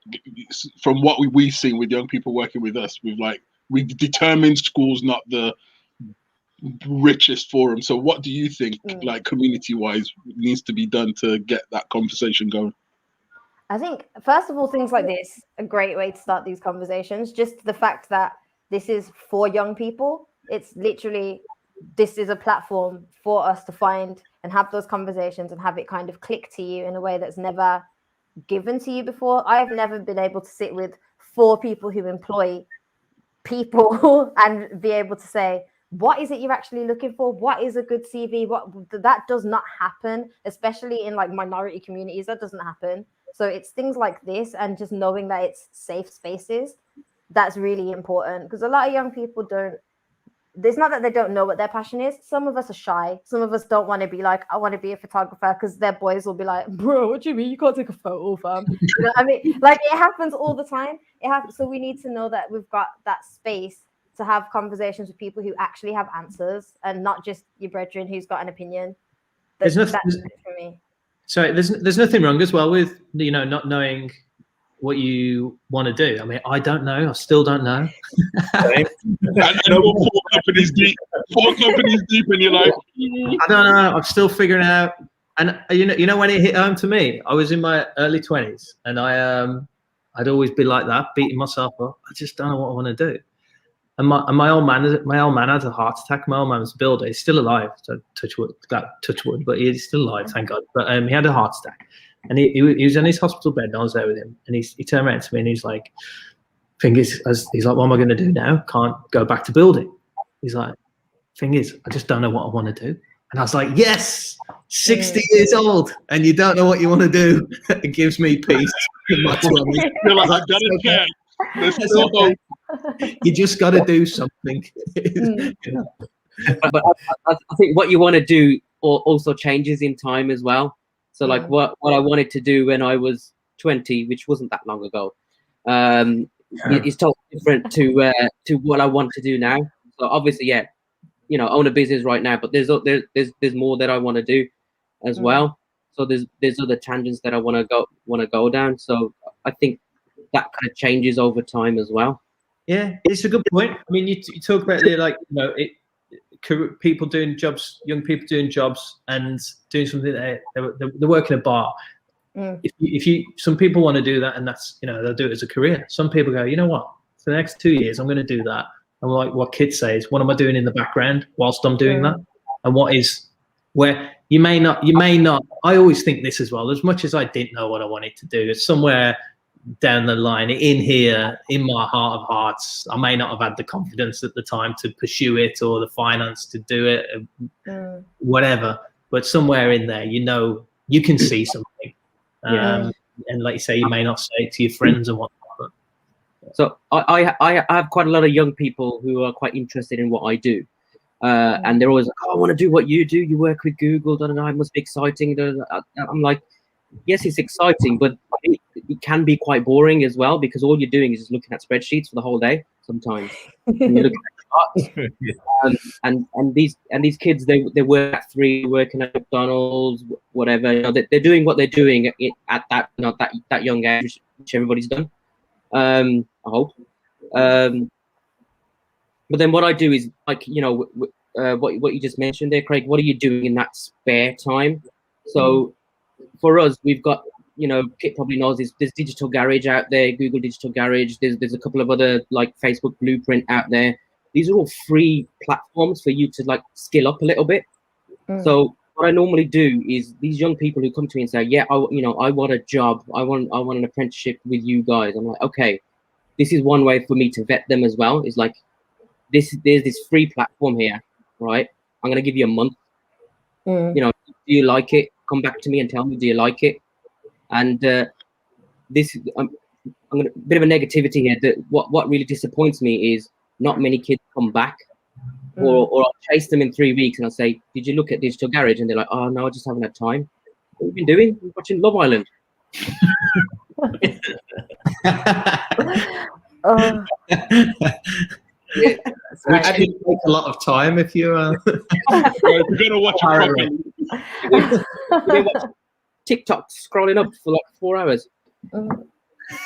from what we've seen with young people working with us, we've determined school's not the richest forum. So what do you think, like community-wise, needs to be done to get that conversation going? I think, first of all, things like this, a great way to start these conversations. Just the fact that this is for young people. It's literally, this is a platform for us to find and have those conversations and have it kind of click to you in a way that's never given to you before. I've never been able to sit with 4 people who employ people and be able to say, what is it you're actually looking for? What is a good CV? That does not happen, especially in like minority communities. That doesn't happen. So it's things like this, and just knowing that it's safe spaces, that's really important, because a lot of young people don't, it's not that they don't know what their passion is. Some of us are shy. Some of us don't want to be like, I want to be a photographer, because their boys will be like, bro, what do you mean? You can't take a photo, fam. You know what I mean? Like, it happens all the time. It happens. So we need to know that we've got that space to have conversations with people who actually have answers, and not just your brethren who's got an opinion. That's it for me. So there's nothing wrong as well with, you know, not knowing what you want to do. I mean, I don't know. I still don't know. And we're 4 companies deep, and you're like, I don't know. I'm still figuring out. And you know, when it hit home to me, I was in my early 20s, and I'd always be like that, beating myself up. I just don't know what I want to do. And my old man had a heart attack. My old man was a builder. He's still alive. So touch wood, but he's still alive, thank God. But he had a heart attack, and he was in his hospital bed, and I was there with him. And he turned around to me, and he's like, he's like, what am I going to do now? Can't go back to building. He's like, thing is, I just don't know what I want to do. And I was like, yes, 60 years old, and you don't know what you want to do. It gives me peace in my 20s. You're like, I got it, yeah. You just got to do something. You know? But I think what you want to do also changes in time as well. So like what I wanted to do when I was 20, which wasn't that long ago, is totally different to what I want to do now. So obviously, yeah, you know, own a business right now, but there's more that I want to do as well. So there's other tangents that I want to go down. So I think that kind of changes over time as well. Yeah, it's a good point. I mean, you talk about the, like, you know, people doing jobs, young people doing jobs and doing something that they work in a bar. If you some people want to do that, and that's, you know, they'll do it as a career. Some people go, you know what, for the next 2 years I'm going to do that. And like what kids say is, what am I doing in the background whilst I'm doing that? And what is where you may not. I always think this as well. As much as I didn't know what I wanted to do, it's somewhere down the line, in here, in my heart of hearts, I may not have had the confidence at the time to pursue it, or the finance to do it, whatever. But somewhere in there, you know, you can see something. And like you say, you may not say it to your friends and whatnot. So I have quite a lot of young people who are quite interested in what I do. And they're always like, oh, I want to do what you do. You work with Google. It must be exciting. I'm like, yes, it's exciting, but it can be quite boring as well, because all you're doing is just looking at spreadsheets for the whole day sometimes. And you're looking at and these kids, they work at 3, working at McDonald's, whatever. You know, they're doing what they're doing at that, you know, that young age, which everybody's done. I hope. But then what I do is, like, you know, what you just mentioned there, Craig. What are you doing in that spare time? So for us, we've got, you know, Kit probably knows there's Digital Garage out there, Google Digital Garage. There's a couple of other, like, Facebook Blueprint out there. These are all free platforms for you to, like, skill up a little bit. So what I normally do is these young people who come to me and say, yeah, I want a job. I want an apprenticeship with you guys. I'm like, okay, this is one way for me to vet them as well. Is like, there's this free platform here, right? I'm going to give you a month. You know, do you like it? Come back to me and tell me, do you like it? And this, I'm going to, bit of a negativity here. That what really disappoints me is not many kids come back. Or I'll chase them in 3 weeks and I'll say, did you look at Digital Garage? And they're like, oh, no, I just haven't had time. What have you been doing? We're watching Love Island. Yeah. Which can take a lot of time if you You're going to watch it properly. They watch TikTok scrolling up for like 4 hours.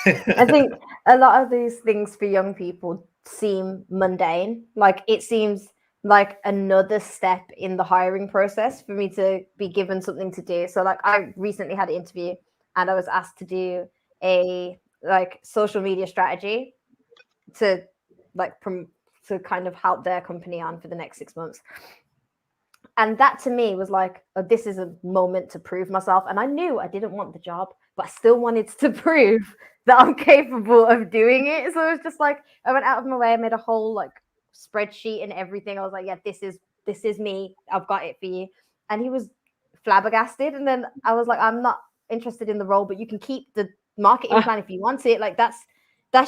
I think a lot of these things for young people seem mundane. Like, it seems like another step in the hiring process for me to be given something to do. So like, I recently had an interview and I was asked to do a like social media strategy to like to kind of help their company on for the next 6 months. And that to me was like, oh, this is a moment to prove myself. And I knew I didn't want the job, but I still wanted to prove that I'm capable of doing it. So it was just like, I went out of my way, I made a whole like spreadsheet and everything. I was like, yeah, this is me. I've got it for you. And he was flabbergasted. And then I was like, I'm not interested in the role, but you can keep the marketing plan if you want it. Like that's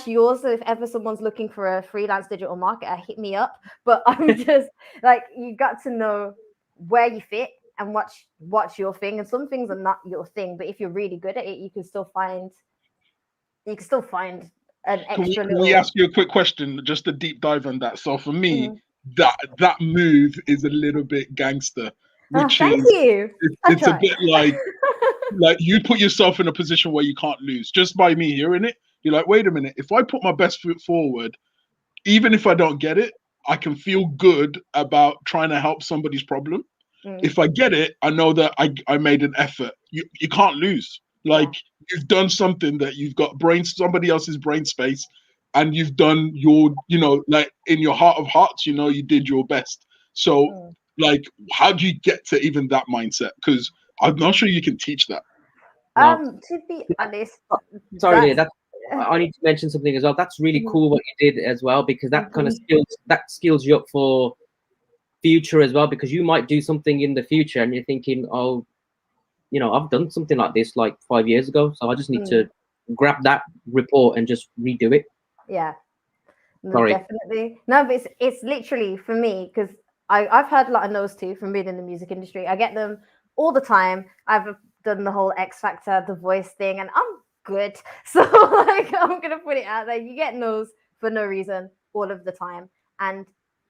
yours. So if ever someone's looking for a freelance digital marketer, hit me up. But I'm just like, you got to know where you fit and what's your thing. And some things are not your thing, but if you're really good at it, you can still find an extra Can we ask you a quick question, just a deep dive on that? So for me, that move is a little bit gangster, which thank is you. It's a bit like you put yourself in a position where you can't lose just by me hearing it. You're like, wait a minute, if I put my best foot forward, even if I don't get it, I can feel good about trying to help somebody's problem. If I get it, I know that I made an effort. You can't lose. Like, you've done something that you've got somebody else's brain space, and you've done your, like in your heart of hearts, you did your best. So like, how do you get to even that mindset? Because I'm not sure you can teach that. To be honest, sorry, I need to mention something as well. That's really cool what you did as well, because that kind of skills you up for future as well, because you might do something in the future and you're thinking, oh, I've done something like this like 5 years ago, so I just need to grab that report and just redo it. Yeah, no, sorry. Definitely. No, but it's literally for me, because I've heard a lot of no's too from being in the music industry. I get them all the time. I've done the whole X Factor, The Voice thing, and I'm good. So like, I'm gonna put it out there. You get no's for no reason all of the time. And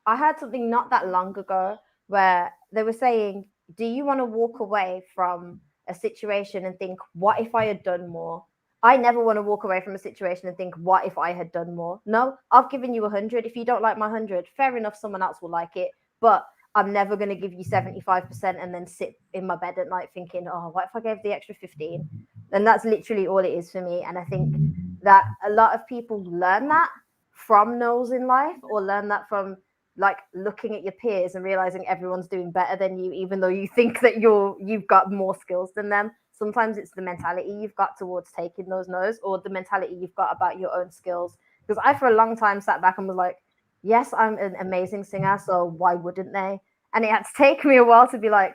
I heard something not that long ago where they were saying, do you want to walk away from a situation and think, what if I had done more? I never want to walk away from a situation and think, what if I had done more? No, I've given you 100. If you don't like my 100, fair enough, someone else will like it. But I'm never going to give you 75% and then sit in my bed at night thinking, oh, what if I gave the extra 15? And that's literally all it is for me. And I think that a lot of people learn that from no's in life, or learn that from like looking at your peers and realizing everyone's doing better than you, even though you think that you've got more skills than them. Sometimes it's the mentality you've got towards taking those no's, or the mentality you've got about your own skills. Because I, for a long time, sat back and was like, yes, I'm an amazing singer, so why wouldn't they? And it had to take me a while to be like,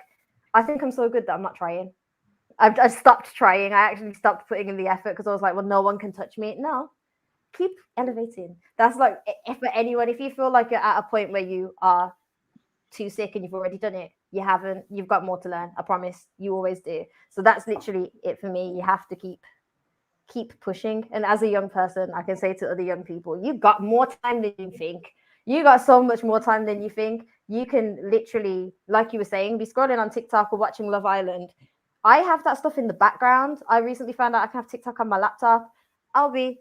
I think I'm so good that I'm not trying. I stopped trying. I actually stopped putting in the effort because I was like, well, no one can touch me. No, keep elevating. That's like, if for anyone, if you feel like you're at a point where you are too sick and you've already done it, you've got more to learn. I promise, you always do. So that's literally it for me. You have to keep pushing. And as a young person, I can say to other young people, you've got more time than you think. You got so much more time than you think. You can literally, like you were saying, be scrolling on TikTok or watching Love Island. I have that stuff in the background. I recently found out I can have TikTok on my laptop. I'll be,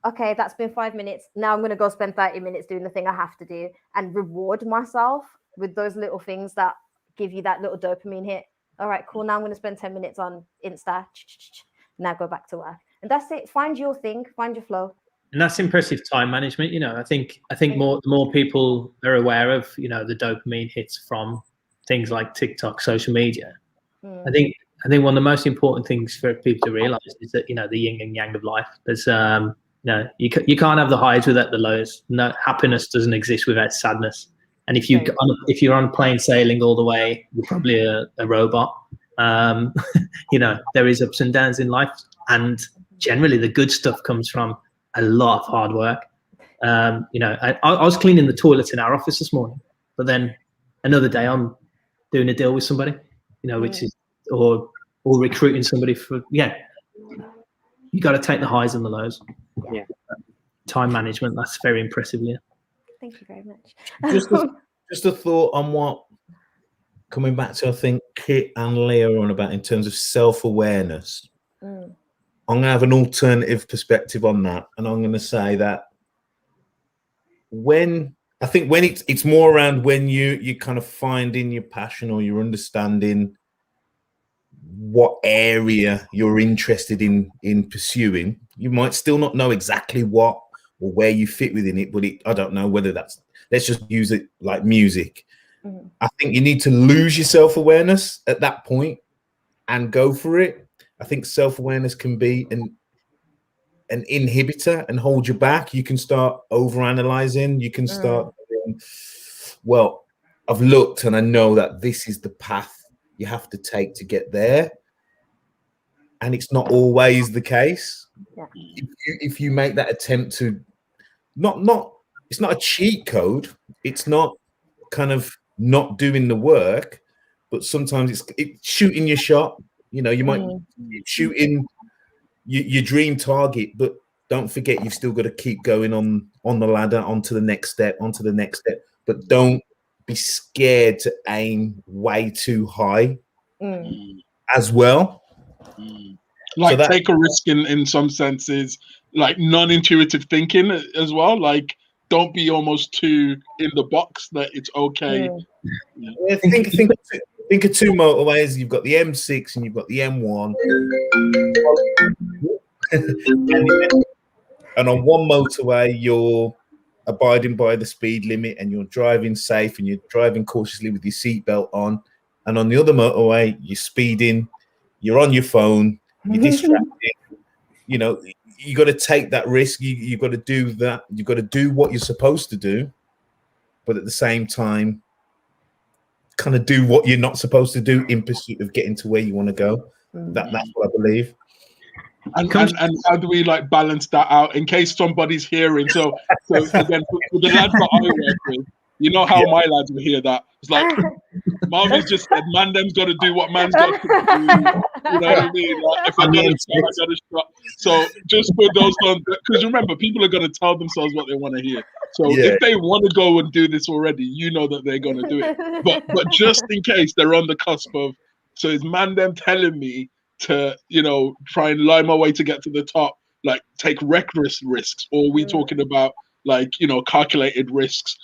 okay, that's been 5 minutes. Now I'm going to go spend 30 minutes doing the thing I have to do and reward myself with those little things that give you that little dopamine hit. All right, cool. Now I'm going to spend 10 minutes on Insta. Now go back to work. And that's it. Find your thing, find your flow. And that's impressive time management. I think more people are aware of, the dopamine hits from things like TikTok, social media. I think one of the most important things for people to realize is that, the yin and yang of life. There's you can't have the highs without the lows. No, happiness doesn't exist without sadness. And if you're on plain sailing all the way, you're probably a robot. There is ups and downs in life, and generally the good stuff comes from a lot of hard work. I was cleaning the toilets in our office this morning, but then another day I'm doing a deal with somebody, which is or recruiting somebody for you got to take the highs and the lows. Yeah. Time management, that's very impressive, Leah. Thank you very much. Just a thought on what, coming back to, I think Kit and Leah are on about in terms of self-awareness. I'm going to have an alternative perspective on that, and I'm going to say that when it's more around when you kind of finding your passion, or you're understanding what area you're interested in pursuing. You might still not know exactly what or where you fit within it, but I don't know whether that's, let's just use it like music. I think you need to lose your self-awareness at that point and go for it. I think self-awareness can be an inhibitor and hold you back. You can start overanalyzing. You can start well, I've looked and I know that this is the path you have to take to get there, and it's not always the case. If you make that attempt to it's not a cheat code, it's not kind of not doing the work, but sometimes it's shooting your shot. You might shooting your dream target, but don't forget you've still got to keep going on the ladder, onto the next step, but don't be scared to aim way too high as well. Like, so take a risk in some senses, like non-intuitive thinking as well. Like, don't be almost too in the box that it's okay. Think of two motorways. You've got the M6 and you've got the M1. And on one motorway, you're abiding by the speed limit and you're driving safe and you're driving cautiously with your seatbelt on. And on the other motorway, you're speeding, you're on your phone, you're distracted. You got to take that risk. You got to do that. You've got to do what you're supposed to do, but at the same time, kind of do what you're not supposed to do in pursuit of getting to where you want to go. That's what I believe. And how do we like balance that out in case somebody's hearing? So again, for the lads that I work with, you know how my lads will hear that. It's like Marvin's just said, man, them's got to do what man's got to do. You know what I mean? Like, if I got to stop, I got to stop. So just for those ones, because remember, people are going to tell themselves what they want to hear. So if they want to go and do this already, you know that they're going to do it. But just in case they're on the cusp of, so is man them telling me to, try and lie my way to get to the top, like take reckless risks, or are we talking about like, calculated risks,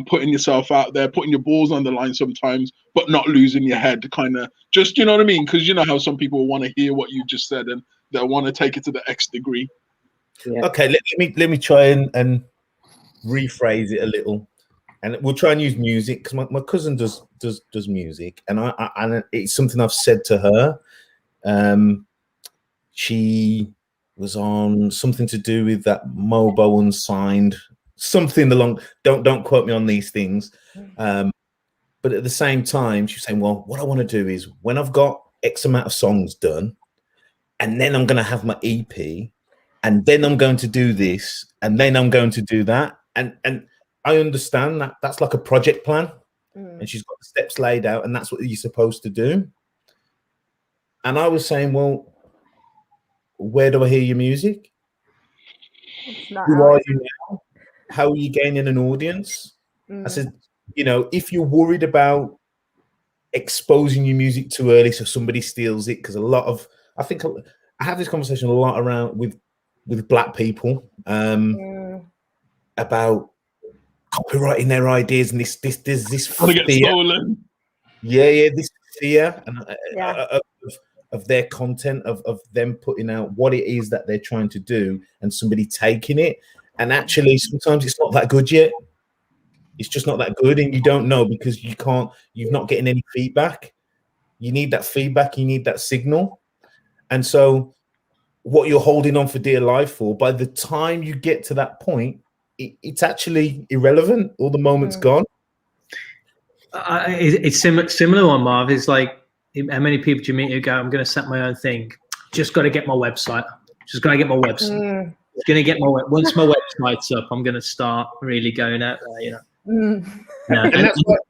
putting yourself out there, putting your balls on the line sometimes, but not losing your head, kind of just, you know what I mean? Because you know how some people want to hear what you just said and they want to take it to the X degree. Yeah. Okay, let me try and rephrase it a little, and we'll try and use music because my cousin does music, and I it's something I've said to her. She was on something to do with that Mobo Unsigned, something along. Don't quote me on these things. But at the same time, she's saying, well, what I want to do is when I've got X amount of songs done, and then I'm going to have my EP, and then I'm going to do this, and then I'm going to do that. And I understand that that's like a project plan, and she's got the steps laid out, and that's what you're supposed to do. And I was saying, well, where do I hear your music? Who are you now? How are you gaining an audience? I said, if you're worried about exposing your music too early so somebody steals it, because I think I have this conversation a lot around with Black people about copyrighting their ideas, and there's this fear. Get stolen. This fear of their content, of them putting out what it is that they're trying to do, and somebody taking it. And actually, sometimes it's not that good yet. it's just not that good, and you don't know because you're not getting any feedback. You need that feedback, you need that signal. And so what you're holding on for dear life for, by the time you get to that point, it's actually irrelevant. All the moment's gone. It's similar one, Marv. It's like, how many people do you meet who go, I'm going to set my own thing. Just got to get my website. Just got to get my website. Going to get once my website's up, I'm going to start really going out there, you know. And that's what,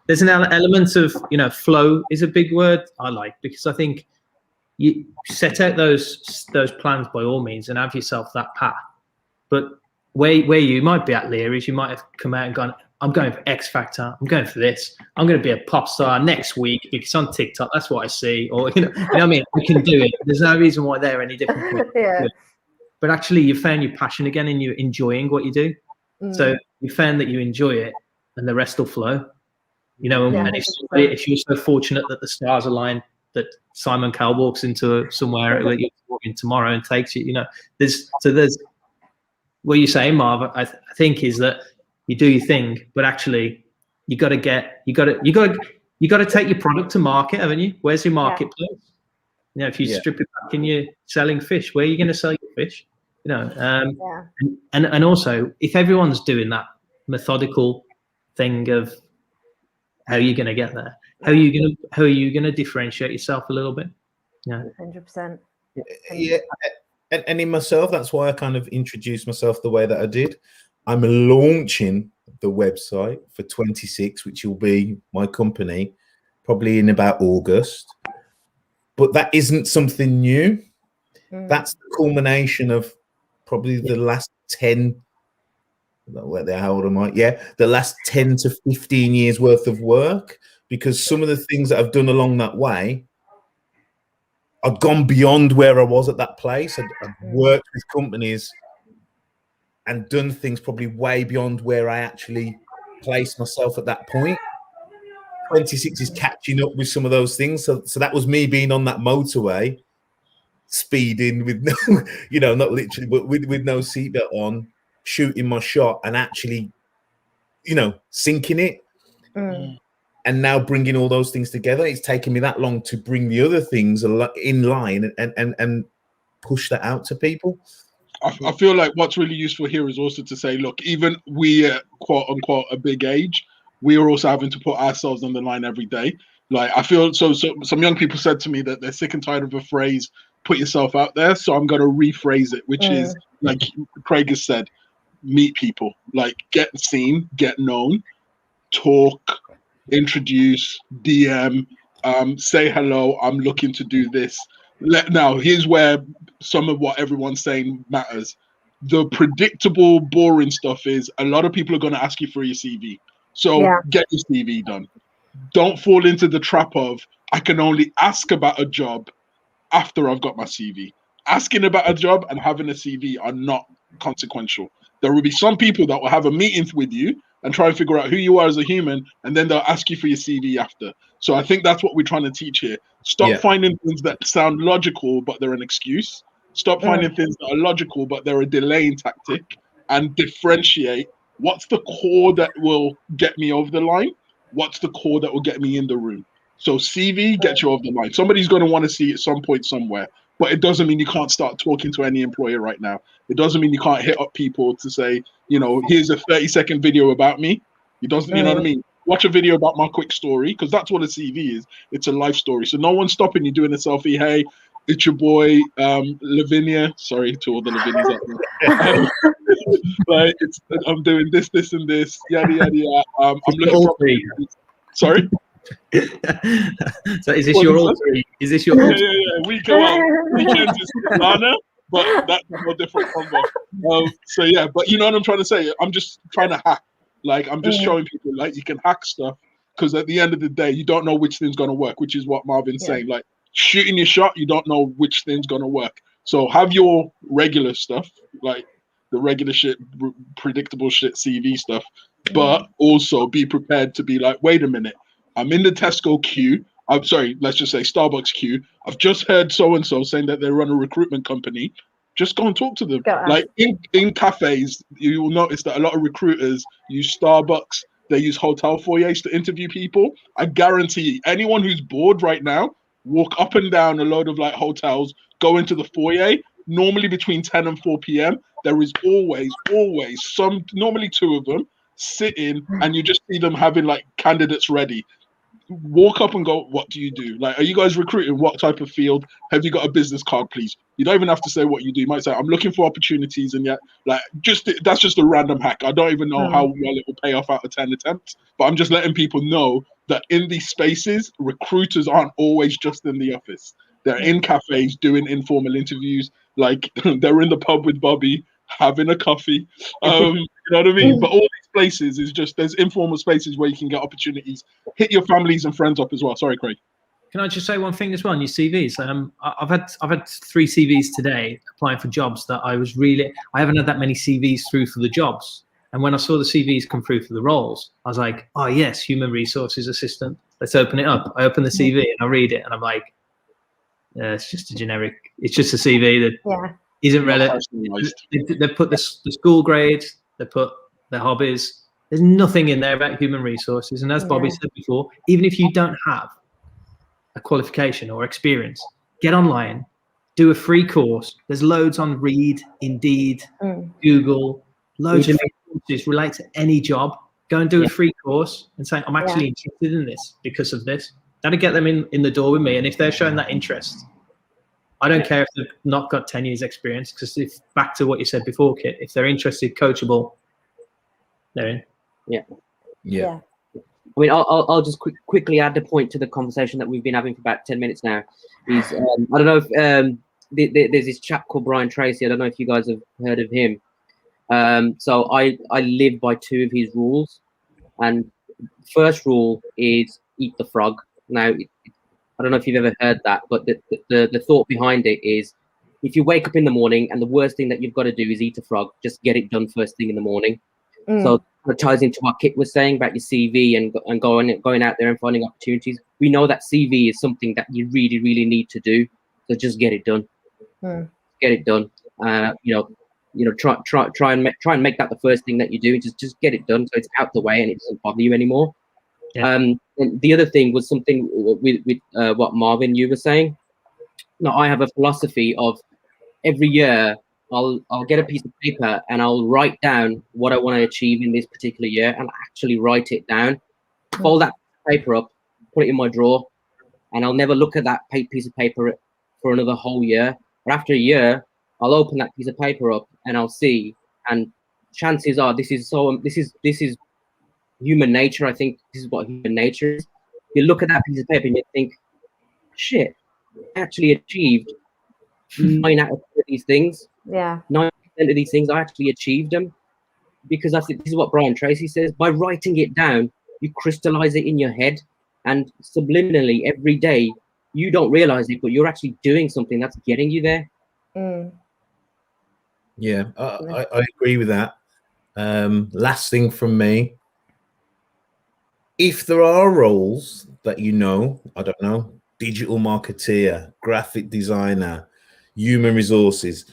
there's an element of, you know, flow is a big word I like, because I think you set out those plans by all means and have yourself that path. But where you might be at, Leah, is you might have come out and gone, I'm going for X Factor. I'm going for this. I'm going to be a pop star next week because on TikTok, that's what I see. Or, you know what I mean? We can do it. There's no reason why they're any different. Yeah. But actually, you found your passion again and you're enjoying what you do. So you found that you enjoy it and the rest will flow. You know, and if you're so fortunate that the stars align, that Simon Cowell walks into somewhere that you're walking tomorrow and takes you, you know, there's what you're saying, Marv, I think is that you do your thing, but actually you got to take your product to market, haven't you? Where's your marketplace? You know, if you strip it back and you're selling fish, where are you going to sell your fish? You know, and also if everyone's doing that methodical thing of how are you going to get there, how are you going to differentiate yourself a little bit? Yeah, 100%. Yeah, and in myself, that's why I kind of introduced myself the way that I did. I'm launching the website for 26, which will be my company, probably in about August. But that isn't something new. That's the culmination of probably the last 10, how old am I? Yeah, the last 10 to 15 years worth of work, because some of the things that I've done along that way, I've gone beyond where I was at that place. I've worked with companies and done things probably way beyond where I actually placed myself at that point. 26 is catching up with some of those things. So that was me being on that motorway, speeding with no, you know, not literally, but with no seatbelt on, shooting my shot and actually, you know, sinking it. And now bringing all those things together. It's taken me that long to bring the other things in line and push that out to people. I feel like what's really useful here is also to say, look, even we at quote unquote a big age, we are also having to put ourselves on the line every day. Like I feel so some young people said to me that they're sick and tired of a phrase, put yourself out there. So I'm going to rephrase it, which is like Craig has said, meet people, like get seen, get known, talk, introduce, DM, say hello, I'm looking to do this. Now, here's where some of what everyone's saying matters. The predictable, boring stuff is a lot of people are going to ask you for your CV. So get your CV done. Don't fall into the trap of, I can only ask about a job after I've got my CV. Asking about a job and having a CV are not consequential. There will be some people that will have a meeting with you and try and figure out who you are as a human, and then they'll ask you for your CV after. So I think that's what we're trying to teach here. Stop finding things that sound logical, but they're an excuse. Stop finding things that are logical, but they're a delaying tactic, and differentiate what's the core that will get me over the line, what's the core that will get me in the room. So CV gets you over the line. Somebody's going to want to see it at some point somewhere, but it doesn't mean you can't start talking to any employer right now. It doesn't mean you can't hit up people to say, you know, here's a 30-second video about me. It doesn't, you know what I mean? Watch a video about my quick story, because that's what a CV is. It's a life story. So no one's stopping you doing a selfie. Hey, it's your boy, Lavinia. Sorry to all the Lavinias out there. Like, I'm doing this, and this, yada, yada, yada. I'm looking for... Sorry? So is this your all three? Is this your all three? Yeah. We go out. Weekends is Lana, but that's a whole different combo. So yeah, but you know what I'm trying to say? I'm just trying to hack. Like, I'm just showing people, like, you can hack stuff, because at the end of the day, you don't know which thing's going to work, which is what Marvin's saying. Like, shooting your shot, you don't know which thing's going to work. So have your regular stuff, like the regular shit, predictable shit, CV stuff, but also be prepared to be like, wait a minute, I'm in the Tesco queue. I'm sorry, let's just say Starbucks queue. I've just heard so-and-so saying that they run a recruitment company. just go and talk to them. Go ask. Like in cafes, you will notice that a lot of recruiters use Starbucks. They use hotel foyers to interview people. I guarantee anyone who's bored right now, walk up and down a load of like hotels, go into the foyer. Normally between 10 and 4 p.m. there is always some, normally two of them, sitting, and you just see them having like candidates ready. Walk up and go, what do you do? Like, are you guys recruiting? What type of field? Have you got a business card, please? You don't even have to say what you do. You might say, I'm looking for opportunities, and yet, like, that's just a random hack. I don't even know how well it will pay off out of 10 attempts, but I'm just letting people know that in these spaces, recruiters aren't always just in the office. They're in cafes doing informal interviews, like they're in the pub with Bobby having a coffee. You know what I mean? But all these places is just, there's informal spaces where you can get opportunities. Hit your families and friends up as well. Sorry, Craig. Can I just say one thing as well on your CVs? I've had 3 CVs today applying for jobs that I haven't had that many CVs through for the jobs. And when I saw the CVs come through for the roles, I was like, oh yes, human resources assistant. Let's open it up. I open the CV and I read it and I'm like, it's just a generic, it's just a CV that isn't relevant. They put the school grades, they put their hobbies. There's nothing in there about human resources. And as Bobby said before, even if you don't have a qualification or experience, get online, do a free course. There's loads on Read, Indeed, Google, loads of free courses relate to any job. Go and do a free course and say, I'm actually interested in this because of this. That'll get them in the door with me. And if they're showing that interest, I don't care if they've not got 10 years experience, because if back to what you said before, Kit, if they're interested, coachable, they're in. Yeah. I mean, I'll just quickly add the point to the conversation that we've been having for about 10 minutes now. Is I don't know if there's this chap called Brian Tracy. I don't know if you guys have heard of him. So I live by 2 of his rules, and first rule is eat the frog. Now, I don't know if you've ever heard that, but the thought behind it is, if you wake up in the morning and the worst thing that you've got to do is eat a frog, just get it done first thing in the morning. So it ties into what Kit was saying about your CV and going out there and finding opportunities. We know that CV is something that you really, really need to do. So just get it done. Get it done. Try and make that the first thing that you do. Just get it done so it's out the way and it doesn't bother you anymore. And the other thing was something with what Marvin, you were saying. Now, I have a philosophy of every year I'll get a piece of paper and I'll write down what I want to achieve in this particular year, and actually write it down, fold that paper up, put it in my drawer, and I'll never look at that piece of paper for another whole year. But after a year, I'll open that piece of paper up and I'll see, and chances are this is human nature. I think this is what human nature is. You look at that piece of paper and you think, shit, I actually achieved 9 out of 10 of these things. 9% of these things I actually achieved them, because I think this is what Brian Tracy says. By writing it down, you crystallize it in your head, and subliminally every day you don't realize it, but you're actually doing something that's getting you there. Yeah, I agree with that. Last thing from me, if there are roles that I don't know, digital marketeer, graphic designer, human resources,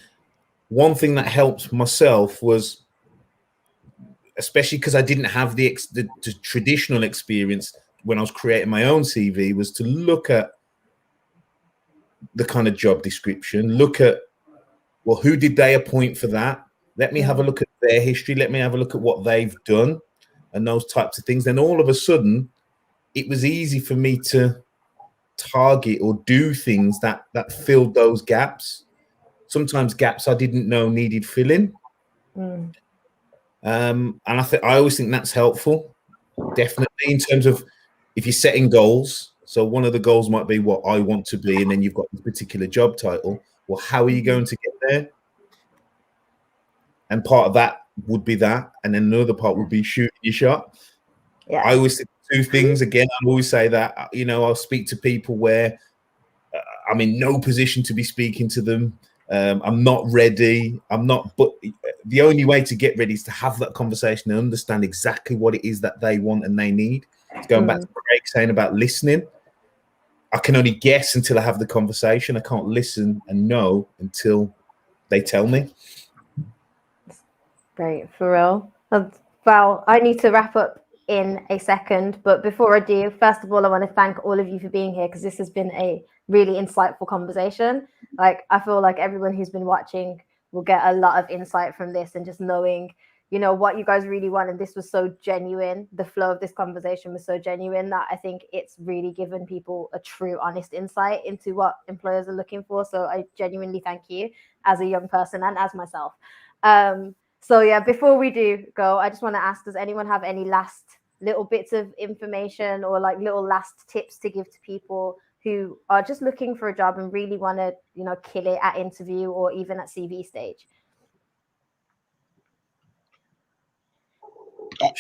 one thing that helped myself was, especially because I didn't have the traditional experience when I was creating my own CV, was to look at the kind of job description, look at, well, who did they appoint for that? Let me have a look at their history. Let me have a look at what they've done and those types of things. Then all of a sudden, it was easy for me to target or do things that filled those gaps. Sometimes gaps I didn't know needed filling. And I always think that's helpful, definitely, in terms of if you're setting goals. So one of the goals might be what I want to be, and then you've got this particular job title. Well, how are you going to get there? And part of that would be that, and then another part would be shooting your shot. I always think 2 things. Again, I always say that, I'll speak to people where I'm in no position to be speaking to them. I'm not ready. But the only way to get ready is to have that conversation and understand exactly what it is that they want and they need. It's going back to Craig saying about listening. I can only guess until I have the conversation. I can't listen and know until they tell me. Great, for real. Well, I need to wrap up in a second, but before I do, first of all, I want to thank all of you for being here, because this has been a really insightful conversation. Like, I feel like everyone who's been watching will get a lot of insight from this, and just knowing, you know, what you guys really want. And this was so genuine. The flow of this conversation was so genuine that I think it's really given people a true, honest insight into what employers are looking for. So I genuinely thank you as a young person and as myself. So yeah, before we do go, I just want to ask, does anyone have any last little bits of information or like little last tips to give to people who are just looking for a job and really want to, you know, kill it at interview or even at CV stage?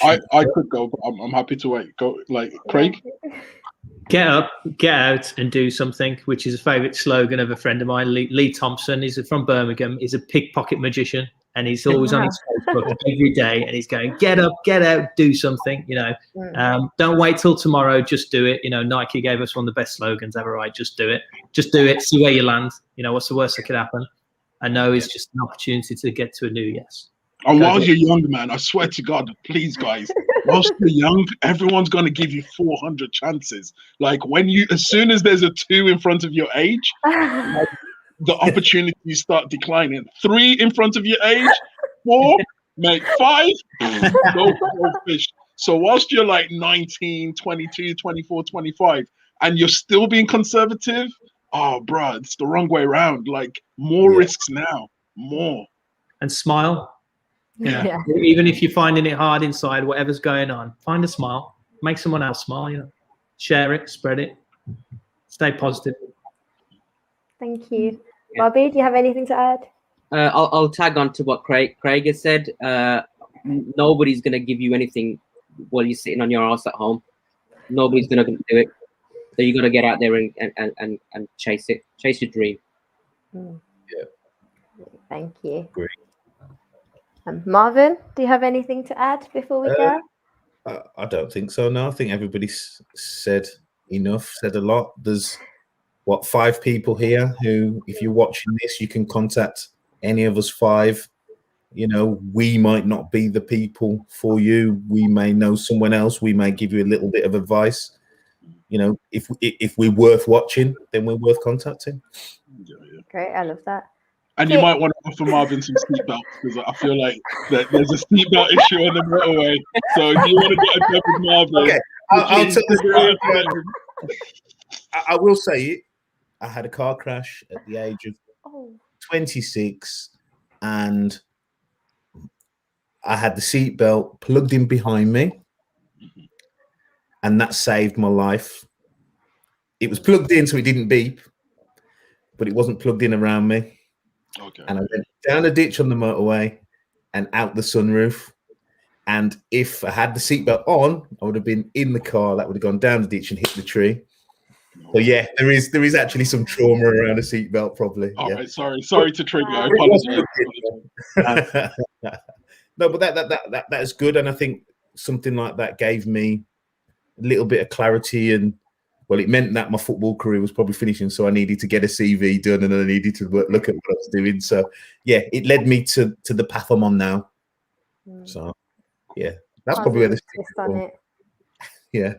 I could go, but I'm happy to wait. Go, like, Craig. Get up, get out, and do something, which is a favourite slogan of a friend of mine, Lee Thompson. He's from Birmingham. He's a pickpocket magician, and he's always on his Facebook every day, and he's going, get up, get out, do something. You know, don't wait till tomorrow. Just do it. You know, Nike gave us one of the best slogans ever. Right, just do it. Just do it. See where you land. You know, what's the worst that could happen? I know it's just an opportunity to get to a new yes. And while you're young, man, I swear to God, please, guys, whilst you're young, everyone's going to give you 400 chances. Like, as soon as there's a 2 in front of your age, like, the opportunities start declining. 3 in front of your age, 4, mate, 5, go fish. So whilst you're like 19, 22, 24, 25, and you're still being conservative, oh, bro, it's the wrong way around. Like, more risks now, more. And smile. Yeah. Even if you're finding it hard inside, whatever's going on, find a smile, make someone else smile, you know, share it, spread it, stay positive. Thank you. Bobby, do you have anything to add? I'll tag on to what Craig has said. Nobody's going to give you anything while you're sitting on your ass at home. Nobody's going to do it. So you got to get out there and chase it. Chase your dream. Yeah. Thank you. Great. Marvin, do you have anything to add before we go? I don't think so. No, I think everybody's said enough, said a lot. There's 5 people here who, if you're watching this, you can contact any of us 5. You know, we might not be the people for you. We may know someone else. We may give you a little bit of advice. You know, if we're worth watching, then we're worth contacting. Great, I love that. And you might want to offer Marvin some seatbelts, because I feel like there's a seatbelt issue on the motorway. So if you want to get a job with Marvin, okay, I'll tell this. I will say it. I had a car crash at the age of 26, and I had the seatbelt plugged in behind me, and that saved my life. It was plugged in so it didn't beep, but it wasn't plugged in around me. Okay. And I went down a ditch on the motorway and out the sunroof. And if I had the seatbelt on, I would have been in the car. That would have gone down the ditch and hit the tree. So yeah, there is actually some trauma around a seatbelt, probably. All right, sorry to trigger. I apologize. No, but that is good, and I think something like that gave me a little bit of clarity, and well, it meant that my football career was probably finishing, so I needed to get a CV done, and I needed to look at what I was doing. So yeah, it led me to the path I'm on now. So yeah, that's probably where this is on it. Yeah.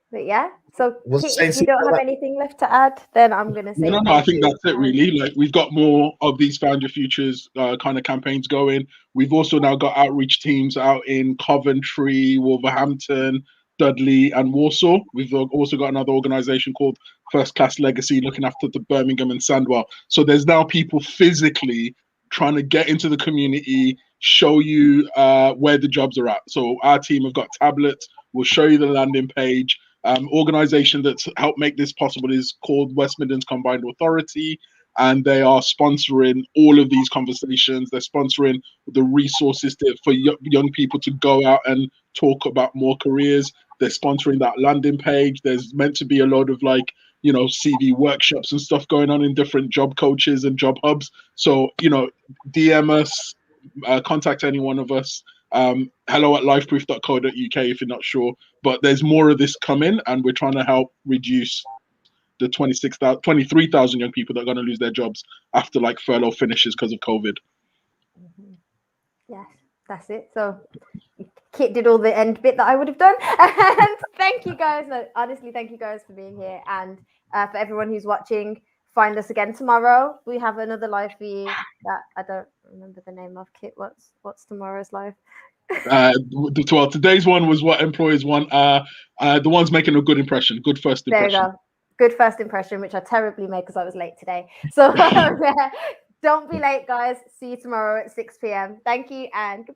But yeah, so if you don't have anything left to add, then I'm going to say no, I think that's it really. Like, we've got more of these Found Your Futures kind of campaigns going. We've also now got outreach teams out in Coventry, Wolverhampton, Dudley and Warsaw. We've also got another organization called First Class Legacy looking after the Birmingham and Sandwell. So there's now people physically trying to get into the community, show you where the jobs are at. So our team have got tablets. We'll show you the landing page. Organization that's helped make this possible is called West Midlands Combined Authority, and they are sponsoring all of these conversations. They're sponsoring the resources for young people to go out and talk about more careers. They're sponsoring that landing page. There's meant to be a load of CV workshops and stuff going on in different job coaches and job hubs. So, DM us, contact any one of us. hello@lifeproof.co.uk if you're not sure, but there's more of this coming, and we're trying to help reduce the 23,000 young people that are going to lose their jobs after like furlough finishes because of COVID. Yes, that's it. So Kit did all the end bit that I would have done. And thank you guys. No, honestly, thank you guys for being here. And for everyone who's watching, find us again tomorrow. We have another live for you that I don't remember the name of. Kit, what's tomorrow's live? Well, today's one was what employers want. The ones making a good impression, good first impression. There you go. Good first impression, which I terribly made because I was late today. So yeah, don't be late, guys. See you tomorrow at 6 p.m. Thank you and goodbye.